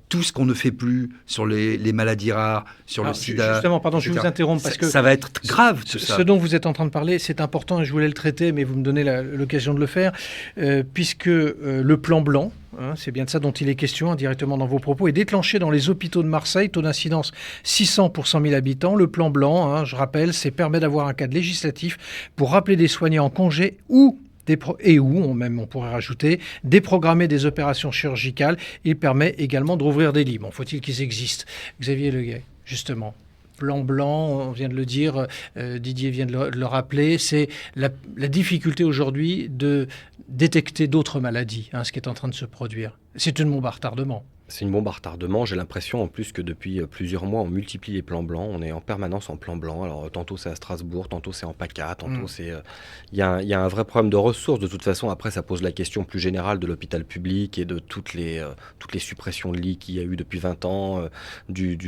Speaker 5: tout ce qu'on ne fait plus sur les maladies rares, sur le sida.
Speaker 3: Justement, pardon, je
Speaker 5: etc.
Speaker 3: vous interromps parce que
Speaker 5: ça va être grave, tout ça.
Speaker 3: Ce dont vous êtes en train de parler, c'est important et je voulais le traiter, mais vous me donnez l'occasion de le faire, puisque le plan blanc, c'est bien de ça dont il est question indirectement dans vos propos, est déclenché dans les hôpitaux de Marseille, taux d'incidence 600 pour 100 000 habitants. Le plan blanc, je rappelle, permet d'avoir un cadre législatif pour rappeler des soignants en congé ou on pourrait rajouter, déprogrammer des opérations chirurgicales. Il permet également de rouvrir des lits. Bon, faut-il qu'ils existent? Xavier Leguet, justement. Plan blanc, on vient de le dire, Didier vient de le rappeler, c'est la difficulté aujourd'hui de détecter d'autres maladies, ce qui est en train de se produire. C'est une bombe à retardement.
Speaker 4: C'est une bombe à retardement. J'ai l'impression en plus que depuis plusieurs mois, on multiplie les plans blancs. On est en permanence en plan blanc. Alors tantôt c'est à Strasbourg, tantôt c'est en PACA, tantôt c'est... Il y a un vrai problème de ressources. De toute façon, après, ça pose la question plus générale de l'hôpital public et de toutes les suppressions de lits qu'il y a eu depuis 20 ans, du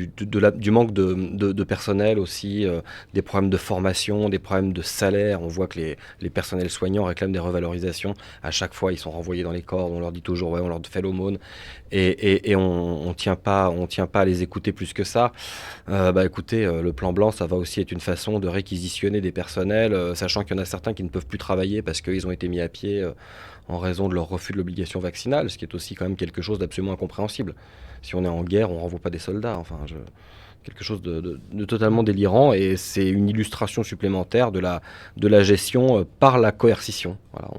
Speaker 4: manque de personnel aussi, des problèmes de formation, des problèmes de salaire. On voit que les personnels soignants réclament des revalorisations. À chaque fois, ils sont renvoyés dans les cordes. On leur dit toujours, ouais, on leur fait l'aumône. Et on tient pas à les écouter plus que ça. Écoutez, le plan blanc, ça va aussi être une façon de réquisitionner des personnels, sachant qu'il y en a certains qui ne peuvent plus travailler parce qu'ils ont été mis à pied en raison de leur refus de l'obligation vaccinale, ce qui est aussi quand même quelque chose d'absolument incompréhensible. Si on est en guerre, on renvoie pas des soldats. Quelque chose de totalement délirant, et c'est une illustration supplémentaire de la gestion par la coercition. Voilà,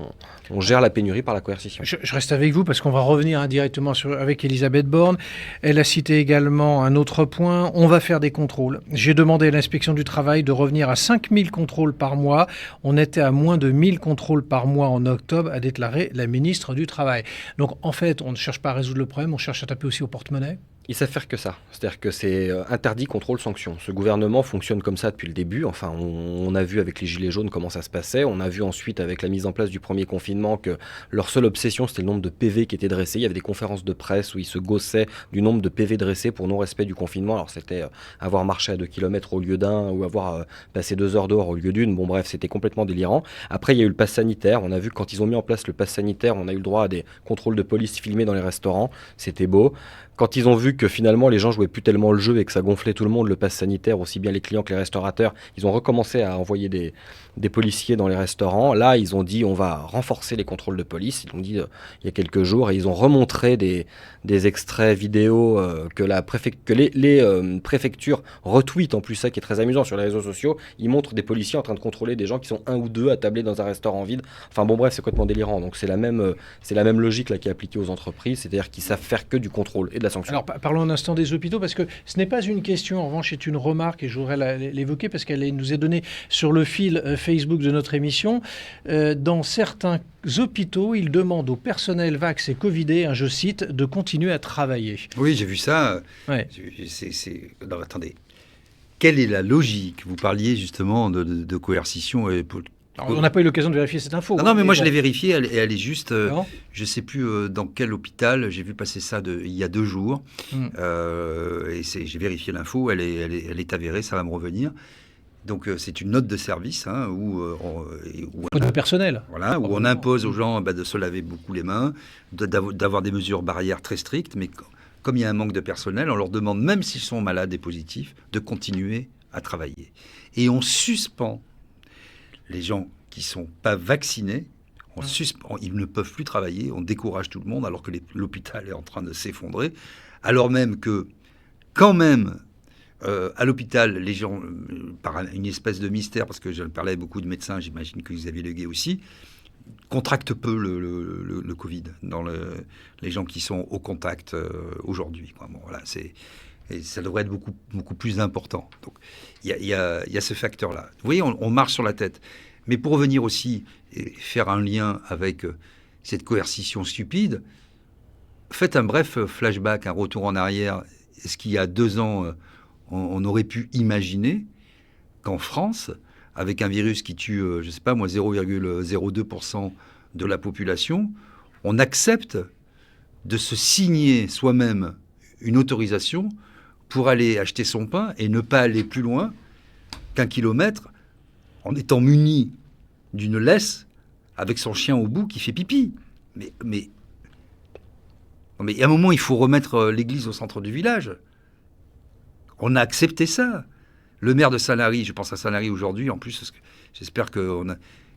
Speaker 4: on gère la pénurie par la coercition.
Speaker 3: Je reste avec vous parce qu'on va revenir indirectement avec Elisabeth Borne. Elle a cité également un autre point, on va faire des contrôles. J'ai demandé à l'inspection du travail de revenir à 5000 contrôles par mois. On était à moins de 1000 contrôles par mois en octobre, a déclaré la ministre du Travail. Donc en fait, on ne cherche pas à résoudre le problème, on cherche à taper aussi au porte-monnaie.
Speaker 4: Ils savent faire que ça. C'est-à-dire que c'est interdit, contrôle, sanction. Ce gouvernement fonctionne comme ça depuis le début. Enfin, on a vu avec les Gilets jaunes comment ça se passait. On a vu ensuite avec la mise en place du premier confinement que leur seule obsession, c'était le nombre de PV qui étaient dressés. Il y avait des conférences de presse où ils se gaussaient du nombre de PV dressés pour non-respect du confinement. Alors c'était avoir marché à 2 km au lieu d'un ou avoir passé 2 heures dehors au lieu d'une. Bon bref, c'était complètement délirant. Après, il y a eu le pass sanitaire. On a vu que quand ils ont mis en place le pass sanitaire, on a eu le droit à des contrôles de police filmés dans les restaurants. C'était beau. Quand ils ont vu que finalement les gens jouaient plus tellement le jeu et que ça gonflait tout le monde, le pass sanitaire, aussi bien les clients que les restaurateurs, ils ont recommencé à envoyer des policiers dans les restaurants. Là, ils ont dit on va renforcer les contrôles de police. Ils l'ont dit il y a quelques jours, et ils ont remontré des extraits vidéo que les préfectures retweetent, en plus, ça qui est très amusant sur les réseaux sociaux. Ils montrent des policiers en train de contrôler des gens qui sont 1 ou 2 attablés dans un restaurant vide. Enfin bon bref, c'est complètement délirant. Donc c'est la même logique là qui est appliquée aux entreprises, c'est-à-dire qu'ils savent faire que du contrôle et de la sanction.
Speaker 3: Alors parlons un instant des hôpitaux, parce que ce n'est pas une question, en revanche c'est une remarque, et je voudrais l'évoquer parce qu'elle nous est donnée sur le fil Facebook de notre émission. Dans certains hôpitaux, ils demandent au personnel vax et covidé, je cite, de continuer à travailler.
Speaker 5: Oui, j'ai vu ça.
Speaker 3: Ouais.
Speaker 5: Non, attendez. Quelle est la logique? Vous parliez justement de coercition et...
Speaker 3: Alors, on n'a pas eu l'occasion de vérifier cette info.
Speaker 5: Non, mais moi
Speaker 3: bon.
Speaker 5: je l'ai vérifiée, elle est juste... je ne sais plus dans quel hôpital, j'ai vu passer ça il y a 2 jours. Et j'ai vérifié l'info, elle est avérée, ça va me revenir. Donc c'est une note de service où
Speaker 3: de personnel.
Speaker 5: Voilà, où on impose aux gens de se laver beaucoup les mains, d'avoir des mesures barrières très strictes, mais comme il y a un manque de personnel, on leur demande, même s'ils sont malades et positifs, de continuer à travailler. Et on suspend les gens qui ne sont pas vaccinés, ils ne peuvent plus travailler, on décourage tout le monde alors que l'hôpital est en train de s'effondrer, alors même que, quand même, à l'hôpital, les gens, par une espèce de mystère, parce que je parlais à beaucoup de médecins, j'imagine que Xavier Leguet aussi, contractent peu le Covid dans les gens qui sont au contact aujourd'hui, quoi. Bon, voilà, et ça devrait être beaucoup, beaucoup plus important. Donc, il y a ce facteur-là. Vous voyez, on marche sur la tête. Mais pour revenir aussi et faire un lien avec cette coercition stupide, faites un bref flashback, un retour en arrière. Est-ce qu'il y a 2 ans, on aurait pu imaginer qu'en France, avec un virus qui tue, je ne sais pas moi, 0,02% de la population, on accepte de se signer soi-même une autorisation pour aller acheter son pain et ne pas aller plus loin qu'1 kilomètre en étant muni d'une laisse avec son chien au bout qui fait pipi. Mais à un moment, il faut remettre l'église au centre du village. On a accepté ça. Le maire de Sanary, je pense à Sanary aujourd'hui, en plus, j'espère qu'il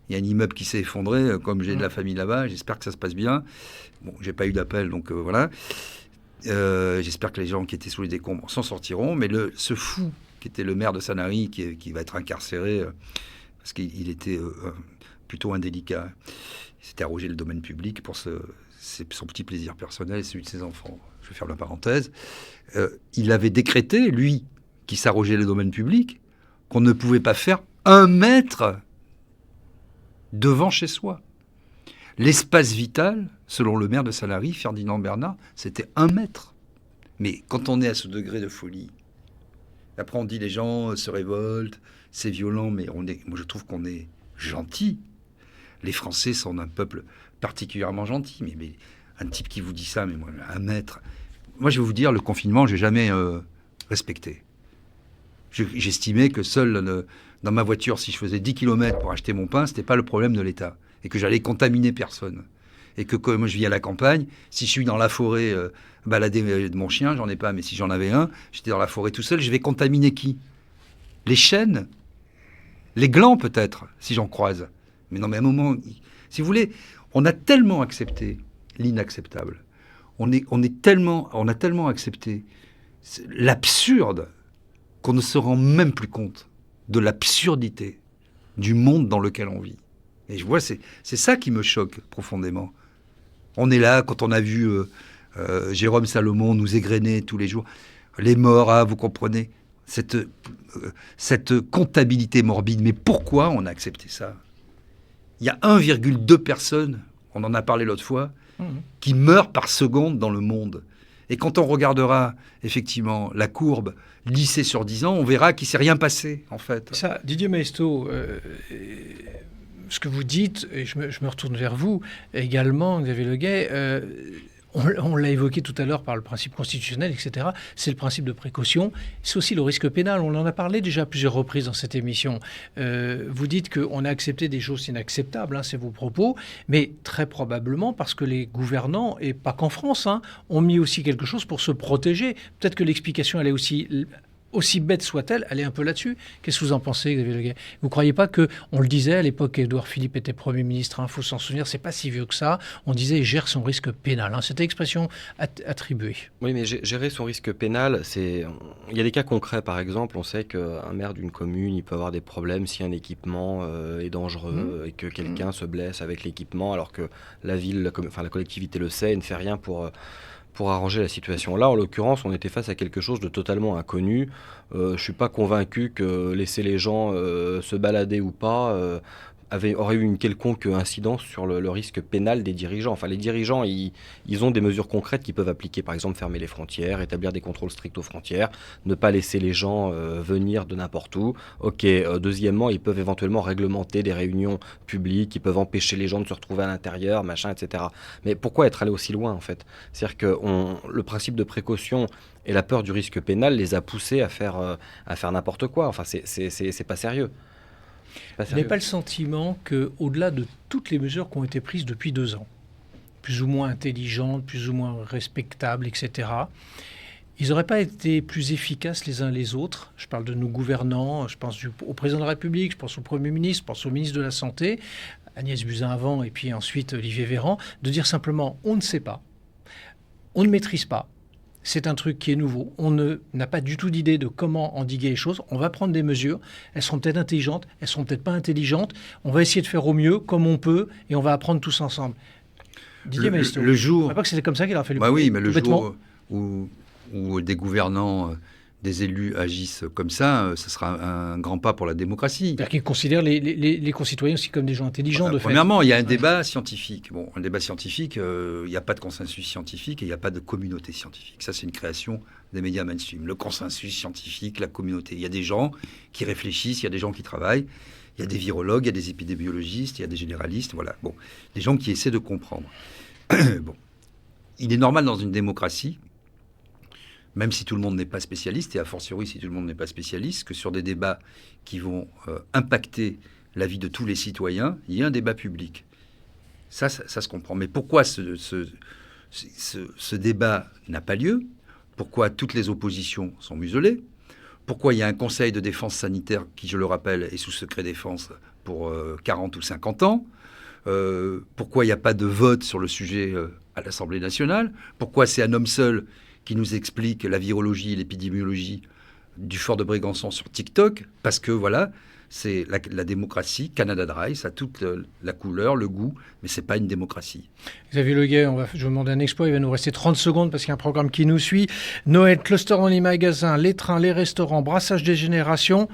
Speaker 5: y a un immeuble qui s'est effondré, comme j'ai de la famille là-bas, j'espère que ça se passe bien. Bon, j'ai pas eu d'appel, donc voilà. J'espère que les gens qui étaient sous les décombres s'en sortiront, mais ce fou qui était le maire de Sanary, qui va être incarcéré, parce qu'il était plutôt indélicat, il s'était arrogé le domaine public pour son petit plaisir personnel et celui de ses enfants. Je vais faire la parenthèse. Il avait décrété, lui, qui s'arrogeait le domaine public, qu'on ne pouvait pas faire 1 mètre devant chez soi. L'espace vital, selon le maire de Sanary, Ferdinand Bernard, c'était 1 mètre. Mais quand on est à ce degré de folie, après on dit les gens se révoltent, c'est violent, mais moi je trouve qu'on est gentil. Les Français sont un peuple particulièrement gentil, mais un type qui vous dit ça, mais moi, 1 mètre. Moi je vais vous dire, le confinement, j'ai jamais respecté. J'estimais que seul dans ma voiture, si je faisais 10 km pour acheter mon pain, c'était pas le problème de l'État. Et que j'allais contaminer personne. Et que comme je vis à la campagne, si je suis dans la forêt balader de mon chien, j'en ai pas, mais si j'en avais un, j'étais dans la forêt tout seul, je vais contaminer qui? Les chênes? Les glands peut-être, si j'en croise. Mais non, mais à un moment, si vous voulez, on a tellement accepté l'inacceptable. On a tellement accepté l'absurde qu'on ne se rend même plus compte de l'absurdité du monde dans lequel on vit. Et je vois, c'est ça qui me choque profondément. On est là, quand on a vu Jérôme Salomon nous égrener tous les jours, les morts, vous comprenez, cette comptabilité morbide. Mais pourquoi on a accepté ça? Il y a 1,2 personnes, on en a parlé l'autre fois, qui meurent par seconde dans le monde. Et quand on regardera effectivement la courbe lissée sur 10 ans, on verra qu'il ne s'est rien passé, en fait.
Speaker 3: Ça, Didier Maistot, ce que vous dites, et je me retourne vers vous également, Xavier Leguet, on l'a évoqué tout à l'heure par le principe constitutionnel, etc. C'est le principe de précaution. C'est aussi le risque pénal. On en a parlé déjà à plusieurs reprises dans cette émission. Vous dites qu'on a accepté des choses inacceptables, c'est vos propos, mais très probablement parce que les gouvernants, et pas qu'en France, ont mis aussi quelque chose pour se protéger. Peut-être que l'explication, elle est aussi bête soit-elle, elle est un peu là-dessus. Qu'est-ce que vous en pensez, Xavier Leguet? Vous ne croyez pas que, on le disait à l'époque, Édouard Philippe était Premier ministre, il faut s'en souvenir, c'est pas si vieux que ça, on disait il gère son risque pénal. C'était expression attribuée.
Speaker 4: Oui, mais gérer son risque pénal, il y a des cas concrets, par exemple, on sait qu'un maire d'une commune, il peut avoir des problèmes si un équipement est dangereux et que quelqu'un se blesse avec l'équipement, alors que la ville, la collectivité le sait et ne fait rien pour arranger la situation. Là, en l'occurrence, on était face à quelque chose de totalement inconnu. Je ne suis pas convaincu que laisser les gens se balader ou pas aurait eu une quelconque incidence sur le risque pénal des dirigeants. Enfin, les dirigeants, ils ont des mesures concrètes qu'ils peuvent appliquer. Par exemple, fermer les frontières, établir des contrôles stricts aux frontières, ne pas laisser les gens venir de n'importe où. Ok. Deuxièmement, ils peuvent éventuellement réglementer des réunions publiques, ils peuvent empêcher les gens de se retrouver à l'intérieur, machin, etc. Mais pourquoi être allé aussi loin, en fait? C'est-à-dire que le principe de précaution et la peur du risque pénal les a poussés à faire n'importe quoi. Enfin, c'est pas sérieux.
Speaker 3: Vous n'avez pas le sentiment qu'au-delà de toutes les mesures qui ont été prises depuis 2 ans, plus ou moins intelligentes, plus ou moins respectables, etc., ils n'auraient pas été plus efficaces les uns les autres? Je parle de nos gouvernants, je pense au président de la République, je pense au Premier ministre, je pense au ministre de la Santé, Agnès Buzyn avant et puis ensuite Olivier Véran, de dire simplement on ne sait pas, on ne maîtrise pas. c'est un truc qui est nouveau. On n'a pas du tout d'idée de comment endiguer les choses. On va prendre des mesures. Elles seront peut-être intelligentes, elles seront peut-être pas intelligentes. On va essayer de faire au mieux, comme on peut, et on va apprendre tous ensemble. Didier Maistre,
Speaker 5: le jour...
Speaker 3: Je ne crois pas que c'était comme ça qu'il a fallu...
Speaker 5: Oui, mais le jour où des gouvernants... des élus agissent comme ça, ce sera un grand pas pour la démocratie.
Speaker 3: C'est-à-dire qu'ils considèrent les concitoyens aussi comme des gens intelligents, de fait.
Speaker 5: Premièrement, il y a un débat scientifique. Bon, un débat scientifique, il n'y a pas de consensus scientifique et il n'y a pas de communauté scientifique. Ça, c'est une création des médias mainstream. Le consensus scientifique, la communauté. Il y a des gens qui réfléchissent, il y a des gens qui travaillent, il y a des virologues, il y a des épidémiologistes, il y a des généralistes, voilà. Bon, des gens qui essaient de comprendre. Bon, il est normal dans une démocratie, même si tout le monde n'est pas spécialiste, et a fortiori si tout le monde n'est pas spécialiste, que sur des débats qui vont impacter la vie de tous les citoyens, il y a un débat public. Ça se comprend. Mais pourquoi ce débat n'a pas lieu? Pourquoi toutes les oppositions sont muselées? Pourquoi il y a un conseil de défense sanitaire qui, je le rappelle, est sous secret défense pour 40 ou 50 ans? Pourquoi il n'y a pas de vote sur le sujet à l'Assemblée nationale? Pourquoi c'est un homme seul qui nous explique la virologie et l'épidémiologie du fort de Brégançon sur TikTok? Parce que voilà, c'est la démocratie. Canada Dry, ça a toute la couleur, le goût, mais c'est pas une démocratie.
Speaker 3: Xavier Leguet, je vais vous demander un exploit, il va nous rester 30 secondes parce qu'il y a un programme qui nous suit. Noël, cluster dans les magasins, les trains, les restaurants, brassage des générations.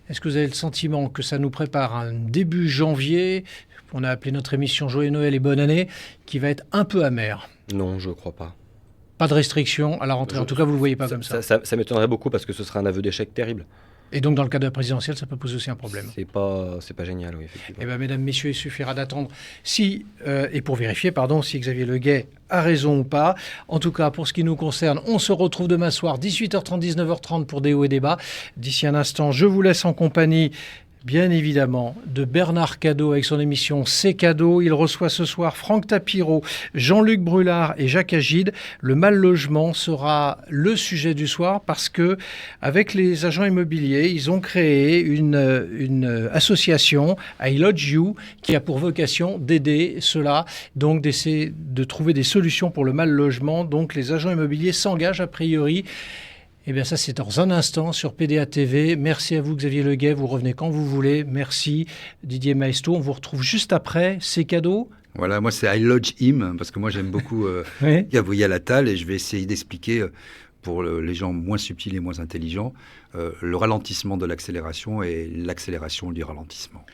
Speaker 3: Est-ce que vous avez le sentiment que ça nous prépare un début janvier, on a appelé notre émission Joyeux Noël et Bonne Année, qui va être un peu amer?
Speaker 4: Non, je ne crois pas.
Speaker 3: Pas de restrictions à la rentrée. En tout cas, vous ne le voyez pas comme ça.
Speaker 4: Ça m'étonnerait beaucoup parce que ce serait un aveu d'échec terrible.
Speaker 3: Et donc, dans le cas de la présidentielle, ça peut poser aussi un problème.
Speaker 4: C'est pas génial, oui, effectivement.
Speaker 3: Eh bien, mesdames, messieurs, il suffira d'attendre et pour vérifier, si Xavier Leguet a raison ou pas. En tout cas, pour ce qui nous concerne, on se retrouve demain soir, 18h30, 19h30 pour des hauts et débats. D'ici un instant, je vous laisse en compagnie, bien évidemment, de Bernard Cadot avec son émission C'est cadeau. Il reçoit ce soir Franck Tapiro, Jean-Luc Brulard et Jacques Agide. Le mal logement sera le sujet du soir parce que, avec les agents immobiliers, ils ont créé une association, I Lodge You, qui a pour vocation d'aider cela, donc d'essayer de trouver des solutions pour le mal logement. Donc les agents immobiliers s'engagent a priori. Eh bien, ça, c'est dans un instant sur PDA TV. Merci à vous, Xavier Leguet. Vous revenez quand vous voulez. Merci, Didier Maistre. On vous retrouve juste après. C'est cadeau.
Speaker 5: Voilà, moi, c'est I Lodge Him, parce que moi, j'aime beaucoup Gabriel Attal, et je vais essayer d'expliquer, pour les gens moins subtils et moins intelligents, le ralentissement de l'accélération et l'accélération du ralentissement.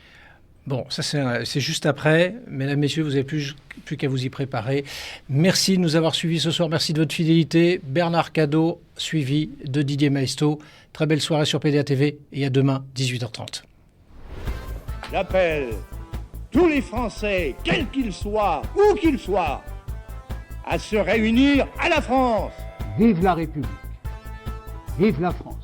Speaker 3: Bon, ça c'est juste après. Mesdames, messieurs, vous n'avez plus qu'à vous y préparer. Merci de nous avoir suivis ce soir. Merci de votre fidélité. Bernard Cadot, suivi de Didier Maistre. Très belle soirée sur PDA TV et à demain, 18h30.
Speaker 2: J'appelle tous les Français, quels qu'ils soient, où qu'ils soient, à se réunir à la France.
Speaker 7: Vive la République. Vive la France.